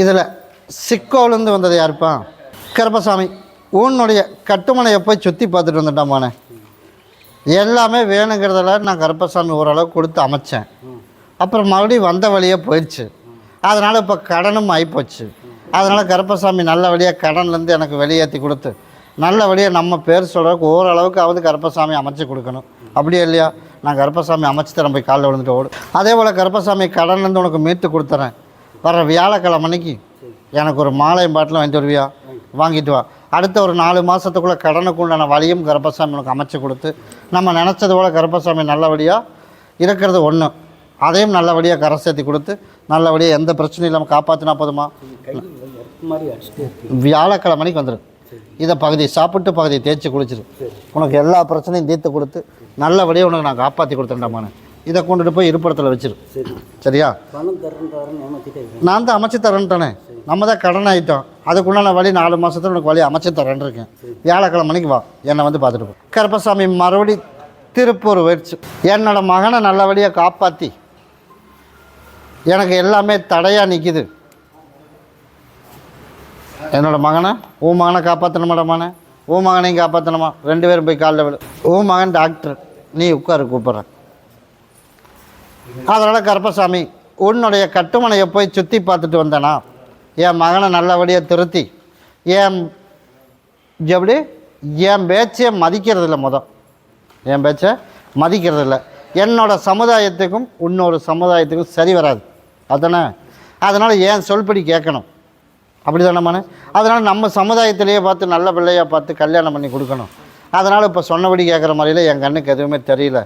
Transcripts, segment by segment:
இதில் சிக்கோலேருந்து வந்தது யாருப்பா? கருப்பசாமி. உன்னுடைய கட்டுமனையை போய் சுற்றி பார்த்துட்டு வந்துட்டாமானே. எல்லாமே வேணுங்கிறதில்ல நான் கருப்பசாமி ஓரளவுக்கு கொடுத்து அமைச்சேன். அப்புறம் மறுபடியும் வந்த வழியே போயிடுச்சு. அதனால் இப்போ கடனும் ஆகிப்போச்சு. அதனால் கருப்பசாமி நல்ல வழியாக கடன்லேருந்து எனக்கு வெளியேற்றி கொடுத்து நல்ல வழியாக நம்ம பேர் சொல்கிறதுக்கு ஓரளவுக்கு கருப்பசாமி அமைச்சு கொடுக்கணும். அப்படியே இல்லையா? நான் கருப்பசாமி அமைச்சு தரேன், போய் காலில் விழுந்துட்டு ஓடும். அதே போல் கருப்பசாமி கடன்லேருந்து உனக்கு மீட்டு கொடுத்துறேன். வர வியாழக்கிழமை அன்னைக்கு எனக்கு ஒரு மாலையும் பாட்டிலும் வாங்கிட்டு வருவியா? வாங்கிட்டு வா. அடுத்த ஒரு 4 மாதத்துக்குள்ளே கடனுக்கு உண்டான வழியும் கருப்பசாமி உனக்கு அமைச்சு கொடுத்து நம்ம நினச்சது போல் கருப்பசாமி நல்லபடியாக இருக்கிறது ஒன்று, அதையும் நல்லபடியாக கரை சேர்த்தி கொடுத்து நல்லபடியாக எந்த பிரச்சனையும் இல்லாமல் காப்பாற்றினா போதுமா? வியாழக்கிழமை மணிக்கு வந்துடும். இதை பகுதி சாப்பிட்டு பகுதியை தேய்ச்சி குளிச்சிரு. உனக்கு எல்லா பிரச்சனையும் தீர்த்து கொடுத்து நல்லபடியாக உனக்கு நான் காப்பாற்றி கொடுத்துட்டேன்டாமானே. இதை கொண்டுட்டு போய் இருப்பிடத்தில் வச்சிரு. சரியா? நான் தான் அமைச்சு தரேன்ட்டானே. நம்ம தான் கடன் ஆகிட்டோம். அதுக்குள்ள வழி 4 மாதத்துல உனக்கு வழி அமைச்சு தரேன் இருக்கேன். வியாழக்கிழமை மணிக்கு வா, என்னை வந்து பார்த்துட்டு போ. கருப்பசாமி மறுபடி திருப்பூர் போயிடுச்சு. என்னோடய மகனை நல்லபடியாக காப்பாற்றி எனக்கு எல்லாமே தடையாக நிற்கிது. என்னோடய மகனை உன் மகனை காப்பாற்றணுமாடமானே, உன் மகனையும் காப்பாற்றணுமா? 2 பேரும் போய் காலில் விடு. உன் மகன் டாக்டர், நீ உட்காரு கூப்பிட்றேன். அதனால் கருப்பசாமி உன்னுடைய கட்டுமனையை போய் சுற்றி பார்த்துட்டு வந்தேனா, என் மகனை நல்லபடியாக திருத்தி எப்படி என் பேச்சை மதிக்கிறதில்ல. என் பேச்சை மதிக்கிறதில்ல. என்னோடய சமுதாயத்துக்கும் இன்னொரு சமுதாயத்துக்கும் சரி வராது. அதானே? அதனால் ஏன் சொல்படி கேட்கணும். அப்படி தானே? அதனால் நம்ம சமுதாயத்திலேயே பார்த்து நல்ல பிள்ளையாக பார்த்து கல்யாணம் பண்ணி கொடுக்கணும். அதனால் இப்போ சொன்னபடி கேட்குற மாதிரியில் என் கண்ணுக்கு எதுவுமே தெரியல.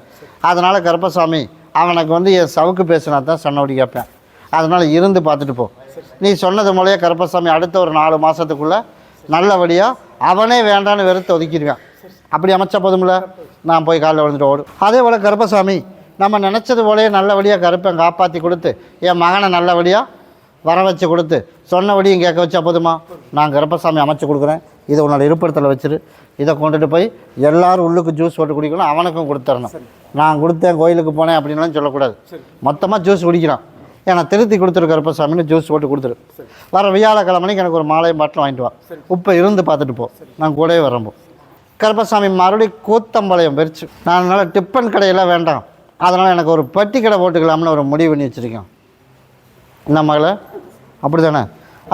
அதனால் கருப்பசாமி அவனுக்கு என் சவுக்கு பேசினா தான் சொன்னபடி கேட்பேன். அதனால் இருந்து பார்த்துட்டு போ. நீ சொன்னது மூலையே கருப்பசாமி அடுத்த ஒரு 4 மாதத்துக்குள்ளே நல்லபடியாக அவனே வேண்டான்னு வெறுத்து ஒதுக்கிடுவேன். அப்படி அமைச்சா போதும்ல, நான் போய் காலில் விழுந்துட்டு ஓடும். அதே போல் கருப்பசாமி நம்ம நினச்சது போலேயே நல்லபடியாக கருப்பன் காப்பாற்றி கொடுத்து என் மகனை நல்லபடியாக வர வச்சு கொடுத்து சொன்னபடியும் கேட்க வச்சா போதுமா? நான் கருப்பசாமி அமைச்சு கொடுக்குறேன். இதை உன்னோட இருப்பிடத்தில் வச்சுரு. இதை கொண்டுட்டு போய் எல்லோரும் உள்ளுக்கு ஜூஸ் போட்டு குடிக்கணும். அவனுக்கும் கொடுத்துடணும். நான் கொடுத்தேன் கோயிலுக்கு போனேன் அப்படின்லாம் சொல்லக்கூடாது. மொத்தமாக ஜூஸ் குடிக்கிறான். ஏன்னா திருத்தி கொடுத்துரு கருப்பசாமின்னு ஜூஸ் போட்டு கொடுத்துரு. வர வியாழக்கிழமைக்கு எனக்கு ஒரு மாலையும் பாட்டிலும் வாங்கிட்டு வா. இப்போ இருந்து பார்த்துட்டு போ, நான் கூடவே வரம்போ. கருப்பசாமி மறுபடியும் கூத்தம்பாளையம் போயிடுச்சு. நான் அதனால் டிஃபன் கடையெல்லாம் வேண்டாம், அதனால் எனக்கு ஒரு பெட்டி கடை போட்டுக்கலாம்னு ஒரு முடிவு பண்ணி வச்சுருக்கேன். என்ன மகளை? அப்படி தானே?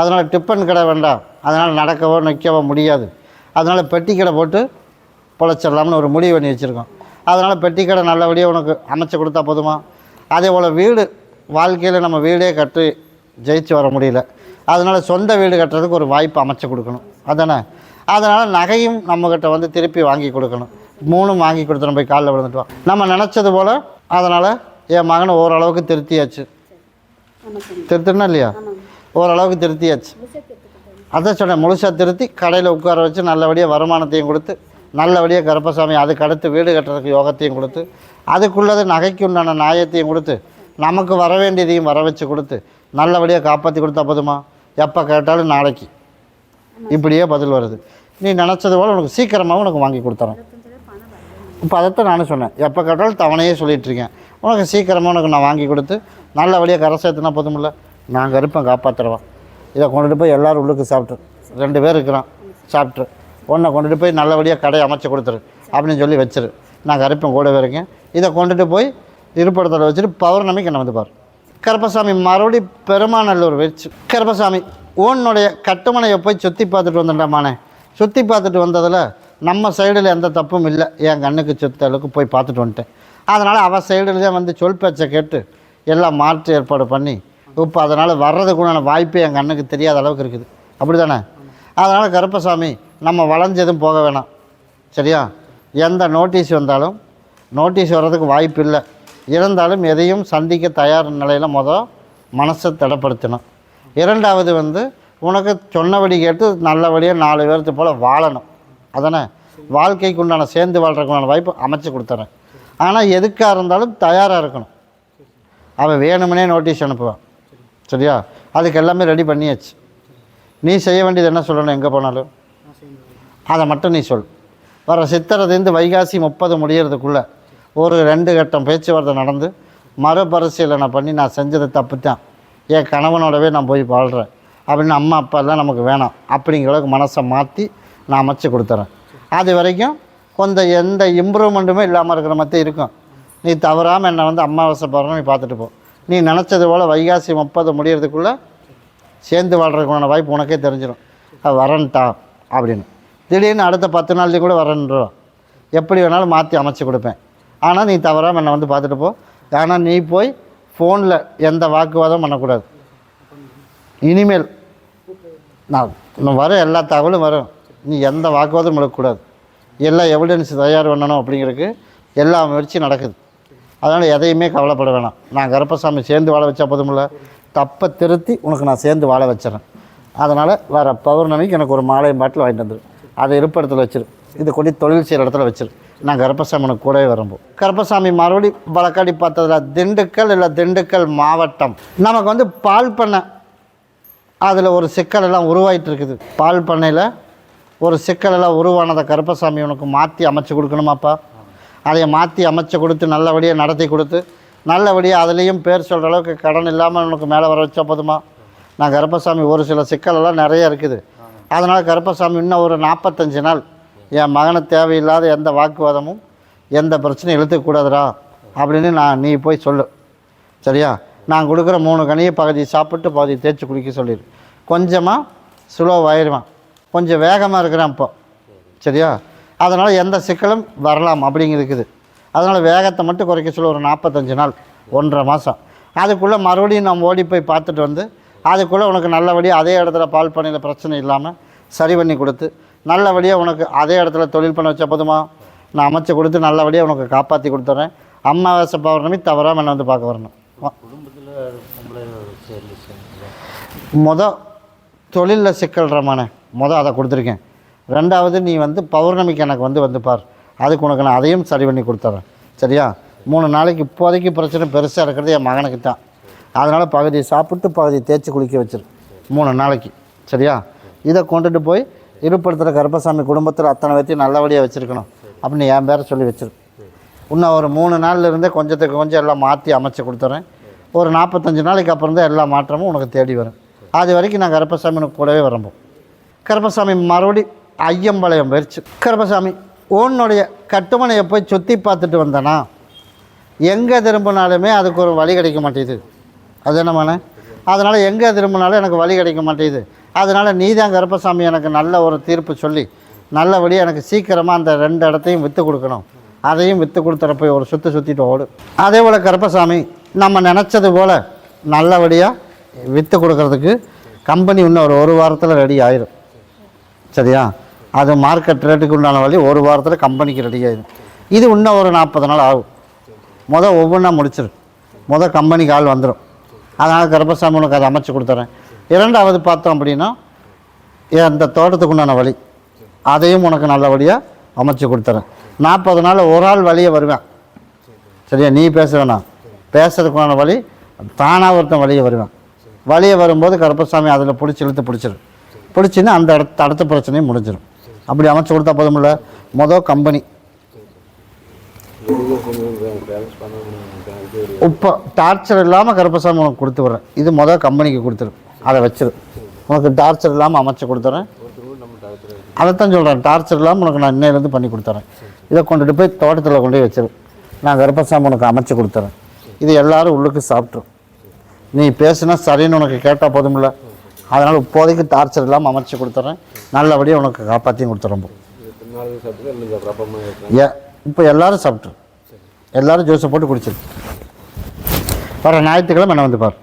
அதனால் டிஃபன் கடை வேண்டாம், அதனால் நடக்கவோ நிற்கவோ முடியாது. அதனால் பெட்டி கடை போட்டு பொழைச்சிடலாம்னு ஒரு முடிவு பண்ணி வச்சுருக்கோம். அதனால் பெட்டி கடை நல்லபடியாக உனக்கு அமைச்சு கொடுத்தா போதுமா? அதே போல் வீடு வாழ்க்கையில் நம்ம வீடே கட்டி ஜெயிச்சு வர முடியல. அதனால் சொந்த வீடு கட்டுறதுக்கு ஒரு வாய்ப்பு அமைச்சு கொடுக்கணும். அதானே? அதனால் நகையும் நம்மக்கிட்ட திருப்பி வாங்கி கொடுக்கணும். 3 வாங்கி கொடுத்துட்டு போய் காலில் விழுந்துட்டு நம்ம நினச்சது போல். அதனால் என் மகனை ஓரளவுக்கு திருத்தியாச்சு. திருத்தினா இல்லையா? ஓரளவுக்கு திருத்தியாச்சு. அதான் சொன்னேன், முழுசாக திருத்தி கடையில் உட்கார வச்சு நல்லபடியாக வருமானத்தையும் கொடுத்து நல்லபடியாக கருப்பசாமி அதுக்கு அடுத்து வீடு கட்டுறதுக்கு யோகத்தையும் கொடுத்து அதுக்குள்ளது நகைக்கு உண்டான நியாயத்தையும் கொடுத்து நமக்கு வர வேண்டியதையும் வர வச்சு கொடுத்து நல்லபடியாக காப்பாற்றி கொடுத்தா போதுமா? எப்போ கேட்டாலும் நாளைக்கு இப்படியே பதில் வருது. நீ நினச்சது போல் உனக்கு சீக்கிரமாக உனக்கு வாங்கி கொடுத்துறேன். இப்போ அதைத்தான் நானும் சொன்னேன், எப்போ கேட்டாலும் தவணையே சொல்லிகிட்ருக்கேன். உனக்கு சீக்கிரமாக உனக்கு நான் வாங்கி கொடுத்து நல்லபடியாக கரை சேர்த்துனா போதுமில்ல. நான் கருப்பேன் காப்பாற்றுறவா. இதை கொண்டுட்டு போய் எல்லோரும் உள்ளுக்கு சாப்பிட்டு 2 பேர் இருக்கிறான் சாப்பிட்ரு. ஒன்றை கொண்டுட்டு போய் நல்லபடியாக கடையை அமைச்சு கொடுத்துரு அப்படின்னு சொல்லி வச்சிரு. நான் கருப்பேன் கூடவே இருக்கேன். இதை கொண்டுட்டு போய் இருப்பிடத்தில் வச்சுட்டு பௌர்ணமிக்கு என்னை பார். கருப்பசாமி மறுபடி பெருமாநல்லூர் வச்சு கருப்பசாமி உன்னுடைய கட்டுமனையை போய் சுற்றி பார்த்துட்டு வந்துட்டாமானே. சுற்றி பார்த்துட்டு வந்ததில் நம்ம சைடில் எந்த தப்பும் இல்லை. என் கண்ணுக்கு சுத்த அளவுக்கு போய் பார்த்துட்டு வந்துட்டேன். அதனால் அவள் சைடில் சொல் பேச்சை கேட்டு எல்லாம் மாற்று ஏற்பாடு பண்ணி இப்போ அதனால் வர்றதுக்குண்டான வாய்ப்பு என் கண்ணுக்கு தெரியாத அளவுக்கு இருக்குது. அப்படி தானே? அதனால் கருப்பசாமி நம்ம வளைஞ்சதும் போக வேணாம். சரியா? எந்த நோட்டீஸ் வந்தாலும் நோட்டீஸ் வர்றதுக்கு வாய்ப்பு இல்லை. இருந்தாலும் எதையும் சந்திக்க தயார் நிலையில் மனசை திடப்படுத்தணும். 2வது உனக்கு சொன்னபடி கேட்டு நல்லபடியாக 4 பேர்த்து போல் வாழணும். அதானே? வாழ்க்கைக்கு உண்டான சேர்ந்து வாழ்கிறதுக்குண்டான வாய்ப்பு அமைச்சு கொடுத்துறேன். ஆனால் எதுக்காக இருந்தாலும் தயாராக இருக்கணும். அவன் வேணுமுனே நோட்டீஸ் அனுப்புவான். சரியா? அதுக்கு எல்லாமே ரெடி பண்ணியாச்சு. நீ செய்ய வேண்டியது என்ன சொல்லணும்? எங்கே போனாலும் அதை மட்டும் நீ சொல். வர சித்திரத்துலேருந்து வைகாசி 30 முடியறதுக்குள்ளே ஒரு 2 கட்டம் பேச்சுவார்த்தை நடந்து மறுபரிசீலனை பண்ணி நான் செஞ்சதை தப்பு தான், என் கணவனோடவே நான் போய் வாழ்கிறேன் அப்படின்னு அம்மா அப்பாலாம் நமக்கு வேணாம் அப்படிங்கிற அளவுக்கு மனசை மாற்றி நான் அமைச்சு கொடுத்துறேன். அது வரைக்கும் கொஞ்சம் எந்த இம்ப்ரூவ்மெண்ட்டுமே இல்லாமல் இருக்கிற மாதிரி இருக்கும். நீ தவறாமல் என்னை வந்து அமாவாசை பௌர்ணமி நீ பார்த்துட்டு போ. நீ நினச்சது போல் வைகாசி 30 முடியறதுக்குள்ளே சேர்ந்து வாழ்கிறதுக்கான வாய்ப்பு உனக்கே தெரிஞ்சிடும். அது வரன்ட்டா அப்படின்னு திடீர்னு அடுத்த 10 நாள்லேயும் கூட வரன்றோம். எப்படி வேணாலும் மாற்றி அமைச்சு கொடுப்பேன். ஆனால் நீ தவறாமல் என்னை வந்து பார்த்துட்டு போ. ஆனால் நீ போய் ஃபோனில் எந்த வாக்குவாதம் பண்ணக்கூடாது. இனிமேல் நான் வர எல்லா தகவலும் வரும். நீ எந்த வாக்குவாதம் பண்ணக்கூடாது. எல்லா எவிடன்ஸ் தயார் பண்ணணும் அப்படிங்கிறதுக்கு எல்லா முயற்சியும் நடக்குது. அதனால் எதையுமே கவலைப்பட வேணாம். நான் கருப்பசாமி சேர்ந்து வாழ வச்சா போதுமில்ல, தப்பை திருத்தி உனக்கு நான் சேர்ந்து வாழ வச்சிடறேன். அதனால் வர பௌர்ணமிக்கு எனக்கு ஒரு மாலை பாட்டில் வாங்கிட்டு வந்துடும். அதை இருப்பிடத்தில் வச்சிரு. இது கொண்டு தொழில் செய்கிற இடத்துல வச்சிரு. நான் கருப்பசாமி உனக்கு கூடவே வரும்போது கருப்பசாமி மறுபடி வழக்காடி பார்த்ததில் திண்டுக்கல் மாவட்டம் நமக்கு வந்து பால் பண்ணை. அதில் ஒரு சிக்கலெல்லாம் உருவாகிட்டு இருக்குது. பால் பண்ணையில் ஒரு சிக்கலெல்லாம் உருவானதை கருப்பசாமி உனக்கு மாற்றி அமைச்சு கொடுக்கணுமாப்பா. அதை மாற்றி அமைச்சு கொடுத்து நல்லபடியாக நடத்தி கொடுத்து நல்லபடியாக அதுலேயும் பேர் சொல்கிற அளவுக்கு கடன் இல்லாமல் உனக்கு மேலே வர வச்சா போதுமா. நான் கருப்பசாமி ஒரு சில சிக்கலெல்லாம் நிறைய இருக்குது. அதனால் கருப்பசாமி இன்னும் ஒரு 45 நாள் என் மகனை தேவையில்லாத எந்த வாக்குவாதமும் எந்த பிரச்சனையும் இழுத்துக்கூடாதுடா அப்படின்னு நீ போய் சொல்லு. சரியா? நான் கொடுக்குற 3 கனியை பகுதி சாப்பிட்டு பகுதி தேய்ச்சி குடிக்க சொல்லிடு. கொஞ்சமாக ஸ்லோவாகிடுவான். கொஞ்சம் வேகமாக இருக்கிறான் இப்போ. சரியா? அதனால் எந்த சிக்கலும் வரலாம் அப்படிங்கிறது. அதனால் வேகத்தை மட்டும் குறைக்க சொல்ல ஒரு 45 நாள் 1.5 மாதம். அதுக்குள்ளே மறுபடியும் நம்ம ஓடி போய் பார்த்துட்டு வந்து அதுக்குள்ளே உனக்கு நல்லபடியாக அதே இடத்துல பால் பண்ணையில் பிரச்சனை இல்லாமல் சரி பண்ணி கொடுத்து நல்லபடியாக உனக்கு அதே இடத்துல தொழில் பண்ண வச்ச போதுமா. நான் அமைச்சு கொடுத்து நல்லபடியாக உனக்கு காப்பாற்றி கொடுத்துட்றேன். அமாவாசை பௌர்ணமி தவறாமல் என்னை வந்து பார்க்க வரணும். தொழிலில் சிக்கல்றமானே அதை கொடுத்துருக்கேன். 2வது நீ வந்து பௌர்ணமிக்கு எனக்கு வந்து பார். அதுக்கு உனக்கு நான் அதையும் சரி பண்ணி கொடுத்துட்றேன். சரியா? 3 நாளைக்கு இப்போதைக்கு பிரச்சனை பெருசாக இருக்கிறது என் மகனுக்கு தான். அதனால் பகுதி சாப்பிட்டு பகுதி தேய்ச்சி குளிக்க வச்சிரு 3 நாளைக்கு. சரியா? இதை கொண்டுட்டு போய் இருப்படுத்துகிற கருப்பசாமி குடும்பத்தில் அத்தனை பேர்த்தையும் நல்லபடியாக வச்சுருக்கணும் அப்படின்னு என் பேரை சொல்லி வச்சிரு. இன்னும் ஒரு 3 நாள்லேருந்தே கொஞ்சத்துக்கு கொஞ்சம் எல்லாம் மாற்றி அமைச்சு கொடுத்துட்றேன். ஒரு 45 நாளைக்கு அப்புறம் தான் எல்லா மாற்றமும் உனக்கு தேடி வரும். அது வரைக்கும் நான் கருப்பசாமி உனக்கு கூடவே வரம்போம். கருப்பசாமி மறுபடி ஐயம்பாளையம் போயிடுச்சு. கருப்பசாமி உன்னுடைய கட்டுமனையை போய் சுற்றி பார்த்துட்டு வந்தேனா எங்கே திரும்பினாலுமே அதுக்கு ஒரு வழி கிடைக்க மாட்டேங்குது. அது என்னமானே? அதனால் எங்கே திரும்பினாலும் எனக்கு வழி கிடைக்க மாட்டேங்குது. அதனால் நீ தான் கருப்பசாமி எனக்கு நல்ல ஒரு தீர்ப்பு சொல்லி நல்லபடியாக எனக்கு சீக்கிரமாக அந்த 2 இடத்தையும் விற்று கொடுக்கணும். அதையும் விற்று கொடுத்துற போய் ஒரு சுற்றிட்டு ஓடு. அதே போல் கருப்பசாமி நம்ம நினச்சது போல் நல்லபடியாக விற்று கொடுக்கறதுக்கு கம்பெனி இன்னும் ஒரு வாரத்தில் ரெடி ஆயிடும். சரியா? அது மார்க்கெட் ரேட்டுக்கு உண்டான வழி 1 வாரத்தில் கம்பெனிக்கு ரெடி ஆயிடும். இது இன்னும் ஒரு 40 நாள் ஆகும். ஒவ்வொன்றா முடிச்சிரு. கம்பெனிக்கு ஆள் வந்துடும். அதனால் கருப்பசாமி உனக்கு அதை அமைச்சு கொடுத்துட்றேன். 2வது பார்த்தோம் அப்படின்னா அந்த தோட்டத்துக்கு உண்டான வழி அதையும் உனக்கு நல்லபடியாக அமைச்சு கொடுத்துறேன். 40 நாள் ஒரு ஆள் வழியே வருவேன். சரியா? நீ பேச வேணாம். பேசுறதுக்குண்டான வழி தானாக ஒருத்தன் வழியே வருவேன். வழியே வரும்போது கருப்பசாமி அதில் பிடிச்சிரு. பிடிச்சின்னா அந்த அடுத்த பிரச்சனையும் முடிஞ்சிடும். அப்படி அமைச்சு கொடுத்தா போதுமில்ல. கம்பெனி இப்போ டார்ச்சர் இல்லாமல் கருப்பசாமி உனக்கு கொடுத்து விட்றேன். இது கம்பெனிக்கு கொடுத்துரு. அதை வச்சிரு. உனக்கு டார்ச்சர் இல்லாமல் அமைச்சு கொடுத்துட்றேன். அதைத்தான் சொல்கிறேன். டார்ச்சர் இல்லாமல் உனக்கு நான் இன்னையிலேருந்து பண்ணி கொடுத்துட்றேன். இதை கொண்டுட்டு போய் தோட்டத்தில் கொண்டு போய் வச்சிரு. நான் கருப்பசாமி உனக்கு அமைச்சு கொடுத்துட்றேன். இது எல்லோரும் உள்ளுக்கு சாப்பிட்ரும். நீ பேசுனா சரின்னு உனக்கு கேட்டால் போதுமில்ல. அதனால் இப்போதைக்கு டார்ச்சர் இல்லாமல் அமைச்சு கொடுத்துட்றேன். நல்லபடியாக உனக்கு காப்பாற்றியும் கொடுத்துறோம். இப்போ எல்லோரும் சாப்பிட்ரு. எல்லோரும் ஜூஸை போட்டு குடிச்சிரு. வர ஞாயிற்றுக்கிழமை என்ன வந்து பார்.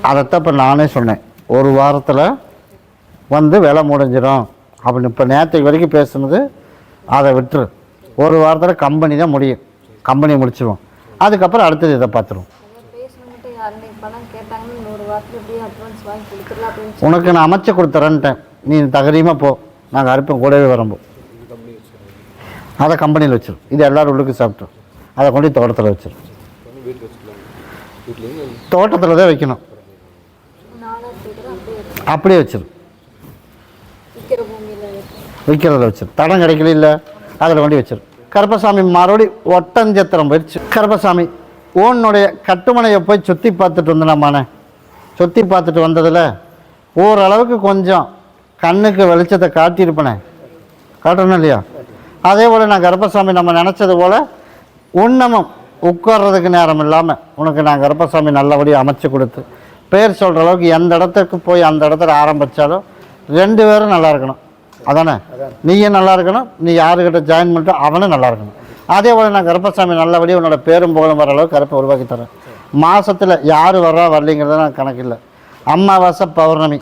அதைத்தான் இப்போ நானே சொன்னேன். 1 வாரத்தில் வந்து வேலை முடிஞ்சிடும் அப்படின்னு. இப்போ நேற்றுக்கு வரைக்கும் பேசுனது அதை விட்டுரு. 1 வாரத்தில் கம்பெனி தான் முடியும். கம்பெனியை முடிச்சிடுவோம். அதுக்கப்புறம் அடுத்தது இதை பார்த்துருவோம். உனக்கு நான் அமைச்சு கொடுத்துறேன்ட்டேன். நீ தகரியமாக போ. நாங்கள் அறுப்போம் கூடவே வரம்போ. அதை கம்பெனியில் வச்சிரு. இது எல்லோரும் உள்ளுக்கு சாப்பிட்டோம். அதை கொண்டு தோட்டத்தில் வச்சிரு. தோட்டத்தில் தான் வைக்கணும். அப்படியே வச்சிரு. விற்கிறத வச்சிரு. தடம் கிடைக்கல இல்லை அதில் கொண்டு வச்சிரு. கருப்பசாமி மறுபடி ஒட்டஞ்சத்திரம் போயிடுச்சு. கருப்பசாமி உன்னுடைய கட்டுமனையை போய் சுற்றி பார்த்துட்டு வந்தேனாம்மாண்ணே. சுற்றி பார்த்துட்டு வந்ததில் ஓரளவுக்கு கொஞ்சம் கண்ணுக்கு வெளிச்சத்தை காட்டியிருப்பேனே, காட்டணும் இல்லையா? அதே போல் நான் கருப்பசாமி நம்ம நினச்சது போல் உன்னமும் உட்கார்றதுக்கு நேரம் இல்லாமல் உனக்கு நான் கருப்பசாமி நல்லபடியாக அமைச்சு கொடுத்து பேர் சொல்கிற அளவுக்கு எந்த இடத்துக்கு போய் அந்த இடத்துல ஆரம்பித்தாலும் 2 பேரும் நல்லா இருக்கணும். அதானே? நீயும் நல்லா இருக்கணும், நீ யாருக்கிட்ட ஜாயின் பண்ணிட்டு அவனும் நல்லா இருக்கணும். அதே போல் நான் கருப்பசாமி நல்லபடியாக உன்னோட பேரும் புகழும் வர அளவுக்கு கருப்பை உருவாக்கி தரேன். மாதத்தில் யார் வர்றா வரலைங்கிறத நான் கணக்கில்லை. அமாவாசை பௌர்ணமி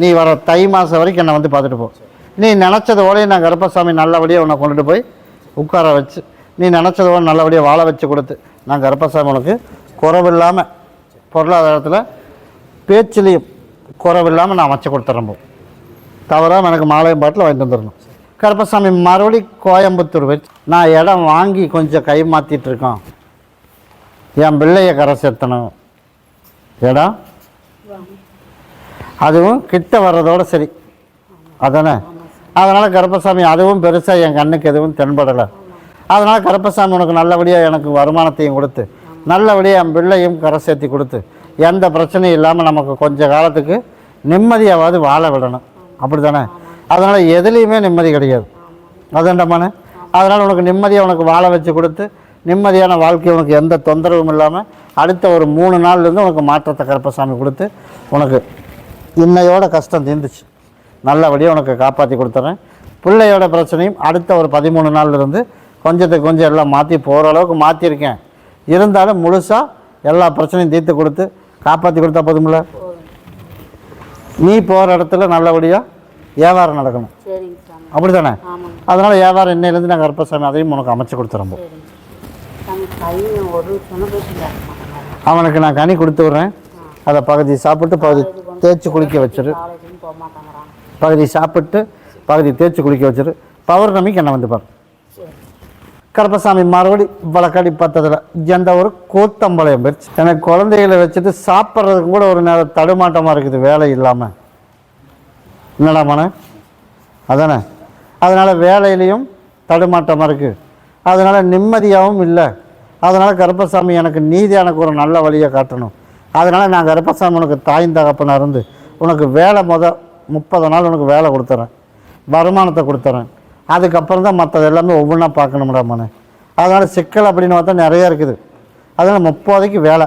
நீ வர தை மாதம் வரைக்கும் என்னை வந்து பார்த்துட்டு போ. நீ நினச்சது போல நான் கருப்பசாமி நல்லபடியாக உன்னை கொண்டுட்டு போய் உட்கார வச்சு நீ நினச்சது போல நல்லபடியாக வாழ வச்சு கொடுத்து நான் கருப்பசாமி உனக்கு குறவில்லாமல் பொருளாதாரத்தில் பேச்சிலையும் குறவில்லாமல் நான் அமைச்சு கொடுத்துட்றேன். போ தவறாமல் எனக்கு மாலையும் பாட்டில் வாங்கிட்டு வந்துடணும். கருப்பசாமி மறுபடி கோயம்புத்தூர் வச்சு நான் இடம் வாங்கி கொஞ்சம் கை மாற்றிட்டுருக்கோம். என் பிள்ளையை கரை சேர்த்தணும். இடம் அதுவும் கிட்ட வர்றதோடு சரி, அதானே? அதனால் கருப்பசாமி அதுவும் பெருசாக என் கண்ணுக்கு எதுவும் தென்படலை. அதனால் கருப்பசாமி உனக்கு நல்லபடியாக எனக்கு வருமானத்தையும் கொடுத்து நல்லபடியாக என் பிள்ளையும் கரை சேர்த்தி கொடுத்து எந்த பிரச்சனையும் இல்லாமல் நமக்கு கொஞ்ச காலத்துக்கு நிம்மதியாவது வாழ விடணும். அப்படி தானே? அதனால் எதுலேயுமே நிம்மதி கிடையாது. அதுண்டமான அதனால் உனக்கு நிம்மதியாக உனக்கு வாழ வச்சு கொடுத்து நிம்மதியான வாழ்க்கை உனக்கு எந்த தொந்தரவும் இல்லாமல் அடுத்த ஒரு 3 நாள்லேருந்து உனக்கு மாற்றத்தை கருப்பசாமி கொடுத்து உனக்கு இன்னையோட கஷ்டம் தீர்ந்துச்சு நல்லபடியாக உனக்கு காப்பாற்றி கொடுத்துட்றேன். பிள்ளையோட பிரச்சனையும் அடுத்த ஒரு 13 நாள்லேருந்து கொஞ்சத்துக்கு கொஞ்சம் எல்லாம் மாற்றி போகிற அளவுக்கு மாற்றிருக்கேன். இருந்தாலும் முழுசாக எல்லா பிரச்சனையும் தீர்த்து கொடுத்து காப்பாற்றி கொடுத்தா போதுமில்ல? நீ போகிற இடத்துல நல்லபடியாக வியாபாரம் நடக்கணும். அப்படி தானே? அதனால் வியாபாரம் இன்னையிலேருந்து நான் கருப்பசாமி அதையும் உனக்கு அமைச்சு கொடுத்துறேன். அவனுக்கு நான் கனி கொடுத்து விட்றேன். அதை பகுதி சாப்பிட்டு பகுதி தேய்ச்சி குளிக்க வச்சிரு. பகுதி சாப்பிட்டு பகுதி தேய்ச்சி குளிக்க வச்சிரு. பௌர்ணமிக்கு என்ன வந்து பாரு. கருப்பசாமி மறுபடி வழக்காடி பார்த்ததில் எந்த ஒரு கூத்தம்பாளையம் போயிடுச்சு. எனக்கு குழந்தைகளை வச்சுட்டு சாப்பிட்றதுக்கு கூட ஒரு நேரம் தடுமாட்டமாக இருக்குது வேலை இல்லாமல். என்னடா மன அதானே? அதனால் வேலையிலையும் தடுமாட்டமாக இருக்குது. அதனால் நிம்மதியாகவும் இல்லை. அதனால் கருப்பசாமி எனக்கு நீதி எனக்கு ஒரு நல்ல வழியை காட்டணும். அதனால் நான் கருப்பசாமி உனக்கு தாயின் தகப்பனாக இருந்து உனக்கு வேலை 30 நாள் உனக்கு வேலை கொடுத்துறேன், வருமானத்தை கொடுத்துறேன். அதுக்கப்புறம் தான் மற்றது எல்லாமே ஒவ்வொன்றா பார்க்கணும்டா மனு. அதனால் சிக்கல் அப்படின்னு பார்த்தா நிறையா இருக்குது. அதனால் 30க்கு வேலை.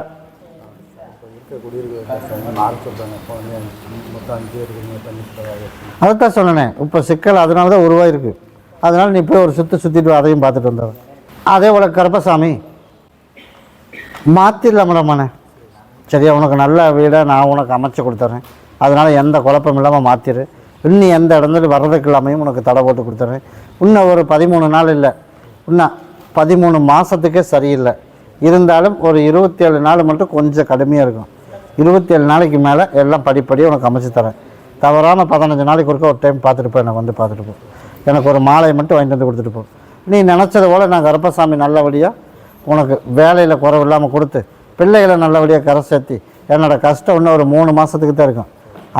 அதைத்தான் சொன்னேன். இப்போ சிக்கல் அதனால தான் உருவாயிருக்கு. அதனால் நீ போய் ஒரு சுற்றிட்டு அதையும் பார்த்துட்டு வந்தவன். அதே போல் கருப்பசாமி மாற்றிடலாமடாமண்ணே. சரியா? உனக்கு நல்ல வீடை நான் உனக்கு அமைச்சு கொடுத்துட்றேன். அதனால் எந்த குழப்பம் இல்லாமல் மாற்றிடு. இன்னும் எந்த இடத்துல வர்றதுக்கு இல்லாமையும் உனக்கு தடை போட்டு கொடுத்துட்றேன். இன்னும் ஒரு 13 நாள் இல்லை, இன்னும் 13 மாதத்துக்கே சரியில்லை. இருந்தாலும் ஒரு 27 நாள் மட்டும் கொஞ்சம் கடுமையாக இருக்கும். 27 நாளைக்கு மேலே எல்லாம் படிப்படியாக உனக்கு அமைச்சு தரேன். தவறாமல் 15 நாளைக்கு ஒருக்க ஒரு டைம் பார்த்துட்டு போ. எனக்கு வந்து பார்த்துட்டு போ. எனக்கு ஒரு மாலையை மட்டும் வாங்கிட்டு வந்து கொடுத்துட்டு போ. நீ நினச்சது போல் நான் கருப்பசாமி நல்லபடியாக உனக்கு வேலையில் குறவு இல்லாமல் கொடுத்து பிள்ளைகளை நல்லபடியாக கரை சேர்த்தி என்னோடய கஷ்டம் இன்னும் ஒரு 3 மாதத்துக்கு தான் இருக்கும்.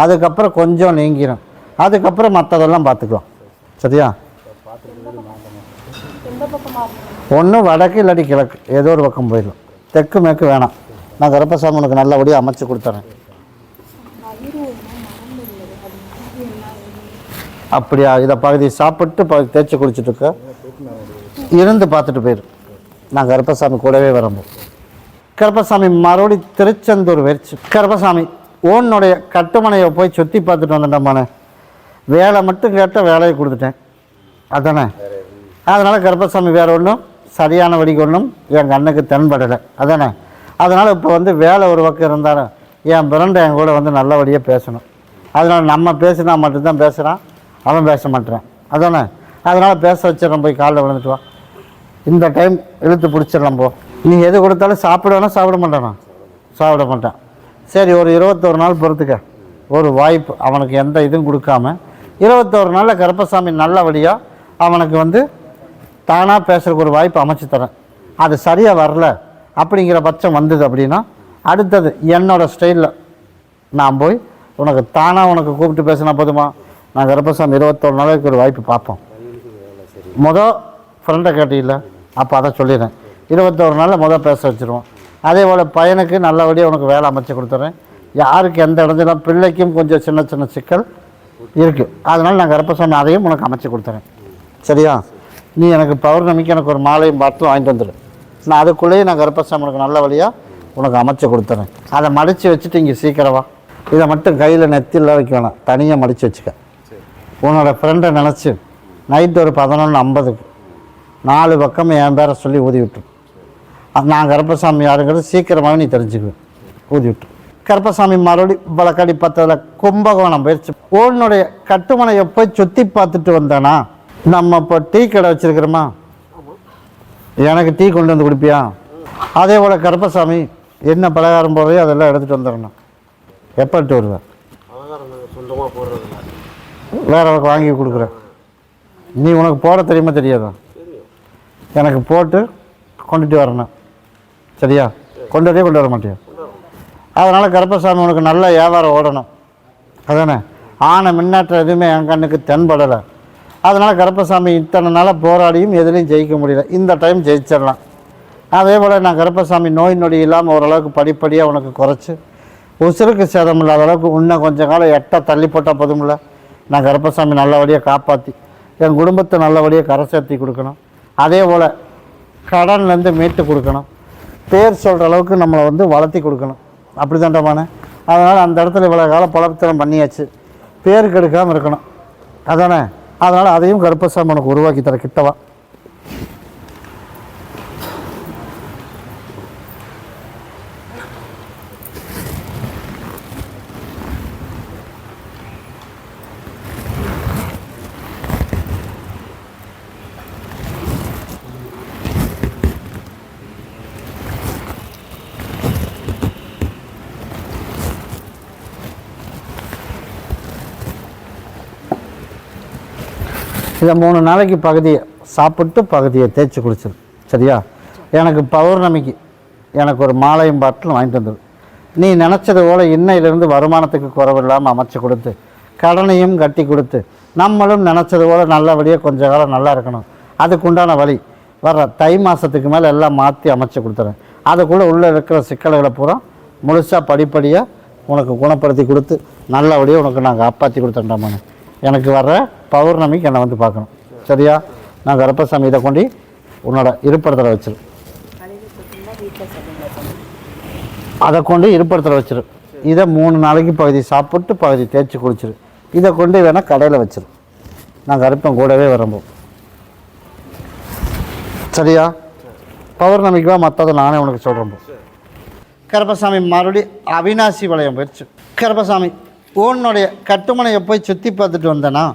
அதுக்கப்புறம் கொஞ்சம் நீங்கிடும். அதுக்கப்புறம் மற்றதெல்லாம் பார்த்துக்கலாம். சரியா? ஒன்று வடக்கு இல்லாட்டி கிழக்கு ஏதோ ஒரு பக்கம் போயிடலாம். தெற்கு மேற்கு வேணாம். நான் கருப்பசாமி உனக்கு நல்லபடியாக அமைச்சு கொடுத்துறேன். அப்படியா? இதை பகுதி சாப்பிட்டு பகுதி தேய்ச்சி குடிச்சிட்டு இருக்க இருந்து பார்த்துட்டு போயிரு. நான் கருப்பசாமி கூடவே வரும்போது கருப்பசாமி மறுபடி திருச்செந்தூர் வச்சு கருப்பசாமி உன்னுடைய கட்டுமனையை போய் சுற்றி பார்த்துட்டு வந்துட்டோம்மானே. வேலை மட்டும் கேட்டால் வேலையை கொடுத்துட்டேன். அதானே? அதனால் கருப்பசாமி வேறு ஒன்றும் சரியான வழிக்கு ஒன்றும் என் கண்ணுக்கு தென்படலை. அதானே? அதனால் இப்போ வந்து வேலை ஒரு பக்கம் இருந்தாலும் என் பிறண்ட என் கூட வந்து நல்லபடியாக பேசணும். அதனால் நம்ம பேசினா மட்டும்தான் பேசுகிறான், அவன் பேச மாட்டேறான். அதானே? அதனால் பேச வச்சிடறோம். போய் காலில் விழுந்துட்டு வா. இந்த டைம் இழுத்து பிடிச்சிடலாம். போ. நீ எது கொடுத்தாலும் சாப்பிடுவேனா? சாப்பிட மாட்டானா? சாப்பிட மாட்டான். சரி, ஒரு 21 நாள் பொறுத்துக்க. ஒரு வாய்ப்பு அவனுக்கு எந்த இதுவும் கொடுக்காம 21 நாளில் கருப்பசாமி நல்லபடியாக அவனுக்கு வந்து தானாக பேசுகிறக்கு ஒரு வாய்ப்பு அமைச்சு தரேன். அது சரியாக வரல அப்படிங்கிற பட்சம் வந்தது அப்படின்னா அடுத்தது என்னோடய ஸ்டைலில் நான் போய் உனக்கு தானாக உனக்கு கூப்பிட்டு பேசினா போதுமா? நான் கருப்பசாமி 21 நாளைக்கு ஒரு வாய்ப்பு பார்ப்போம். ஃப்ரெண்டை கேட்டில்ல, அப்போ அதை சொல்லிடுறேன். 21 நாளில் பேச வச்சுருவோம். அதே போல் பையனுக்கு நல்லபடியாக உனக்கு வேலை அமைச்சு கொடுத்துட்றேன். யாருக்கு எந்த இடத்துல பிள்ளைக்கும் கொஞ்சம் சின்ன சின்ன சிக்கல் இருக்குது, அதனால் நான் கருப்பசாமி அதையும் உனக்கு அமைச்சு கொடுத்துறேன். சரியா? நீ எனக்கு பௌர்ணமிக்கு எனக்கு ஒரு மாலையும் பாட்டிலும் வாங்கிட்டு வந்துடு. நான் அதுக்குள்ளேயே நான் கருப்பசாமி உனக்கு நல்ல வழியாக உனக்கு அமைச்சு கொடுத்துறேன். அதை மடித்து வச்சுட்டு இங்கே சீக்கிரமா இதை மட்டும் கையில் நெத்தியில் வைக்க வேணாம், தனியாக மடித்து வச்சுக்க. உன்னோட ஃப்ரெண்டை நினச்சி நைட்டு ஒரு 11:50 4 பக்கம் என் பேரை சொல்லி ஊதி விட்டு, நான் கருப்பசாமி யாருங்கிறது சீக்கிரமாக நீ தெரிஞ்சுக்குவேன். ஊதி விட்டு கருப்பசாமி மறுபடி வழக்காடி 10 கும்பகோணம் போயிடுச்சு. உன்னுடைய கட்டுமனையை போய் சுற்றி பார்த்துட்டு வந்தேனா? நம்ம இப்போ டீ கடை வச்சுருக்கிறோமா, எனக்கு டீ கொண்டு வந்து கொடுப்பியா? அதே போல் கருப்பசாமி என்ன பலகாரம் போடுறையோ அதெல்லாம் எடுத்துகிட்டு வந்துடணும். எப்போ எடுத்து வருவேன்? வேற வாங்கி கொடுக்குறேன். நீ உனக்கு போட தெரியுமா தெரியாதா? எனக்கு போட்டு கொண்டுட்டு வரணும். சரியா? கொண்டு வர மாட்டியா? அதனால் கருப்பசாமி உனக்கு நல்ல வியாபாரம் ஓடணும். அதானே? ஆன முன்னேற்றம் எதுவுமே என் கண்ணுக்கு தென்படலை. அதனால் கருப்பசாமி இத்தனை நாளாக போராடியும் எதுலேயும் ஜெயிக்க முடியல. இந்த டைம் ஜெயிச்சிடலாம். அதே போல் நான் கருப்பசாமி நோய் நொடி இல்லாமல் ஓரளவுக்கு படிப்படியாக உனக்கு குறைச்சி உசுருக்கு சேதம் இல்லாத அளவுக்கு இன்னும் கொஞ்சம் காலம் எட்ட தள்ளி போட்டால் போதுமில்ல. நான் கருப்பசாமி நல்லபடியாக காப்பாற்றி என் குடும்பத்தை நல்லபடியாக கரை சேர்த்தி கொடுக்கணும். அதே போல் கடன்லேருந்து மீட்டு கொடுக்கணும். பேர் சொல்கிற அளவுக்கு நம்மளை வளர்த்தி கொடுக்கணும். அப்படி தான்டாமானே? அதனால் அந்த இடத்துல இவ்வளோ காலம் பலத்தனம் பண்ணியாச்சு, பேர் கெடுக்காமல் இருக்கணும். அதானே? அதனால் அதையும் கருப்பசாமி உனக்கு உருவாக்கி தர. கிட்டவா இதை 3 நாளைக்கு பகுதியை சாப்பிட்டு பகுதியை தேய்ச்சி குடிச்சிரு. சரியா? எனக்கு பௌர்ணமிக்கு எனக்கு ஒரு மாலையும் பாட்டிலும் வாங்கிட்டு வந்துடு. நீ நினச்சது போல் இன்னையிலேருந்து வருமானத்துக்கு குறைவில்லாமல் அமைச்சு கொடுத்து கடனையும் கட்டி கொடுத்து நம்மளும் நினச்சது போல் நல்லபடியாக கொஞ்ச காலம் நல்லா இருக்கணும். அதுக்குண்டான வழி வர்ற தை மாதத்துக்கு மேலே எல்லாம் மாற்றி அமைச்சு கொடுத்துறேன். அதுக்குள்ளே உள்ளே இருக்கிற சிக்கல்களை பூரா முழுசாக படிப்படியாக உனக்கு குணப்படுத்தி கொடுத்து நல்லபடியாக உனக்கு நான் காப்பாற்றி கொடுத்தேன்டாமானே. எனக்கு வர்ற பௌர்ணமிக்கு என்னை வந்து பார்க்கணும். சரியா? நான் கருப்பசாமி இதை கொண்டு உன்னோட இருப்பிடத்தில் வச்சிரு. அதை கொண்டு இருப்பிடத்தில் வச்சிரு. இதை 3 நாளைக்கு பகுதி சாப்பிட்டு பகுதி தேய்ச்சி குளிச்சிரு. இதை கொண்டு வேணால் கடையில் வச்சிரு. நான் கருப்பன் கூடவே வரம்போ. சரியா? பௌர்ணமிக்குவா மற்றதை நானே உனக்கு சொல்கிறேன். கருப்பசாமி மறுபடி அவினாசி வளையம் போயிடுச்சு. கருப்பசாமி உன்னுடைய கட்டுமனையை போய் சுற்றி பார்த்துட்டு வந்தேனா?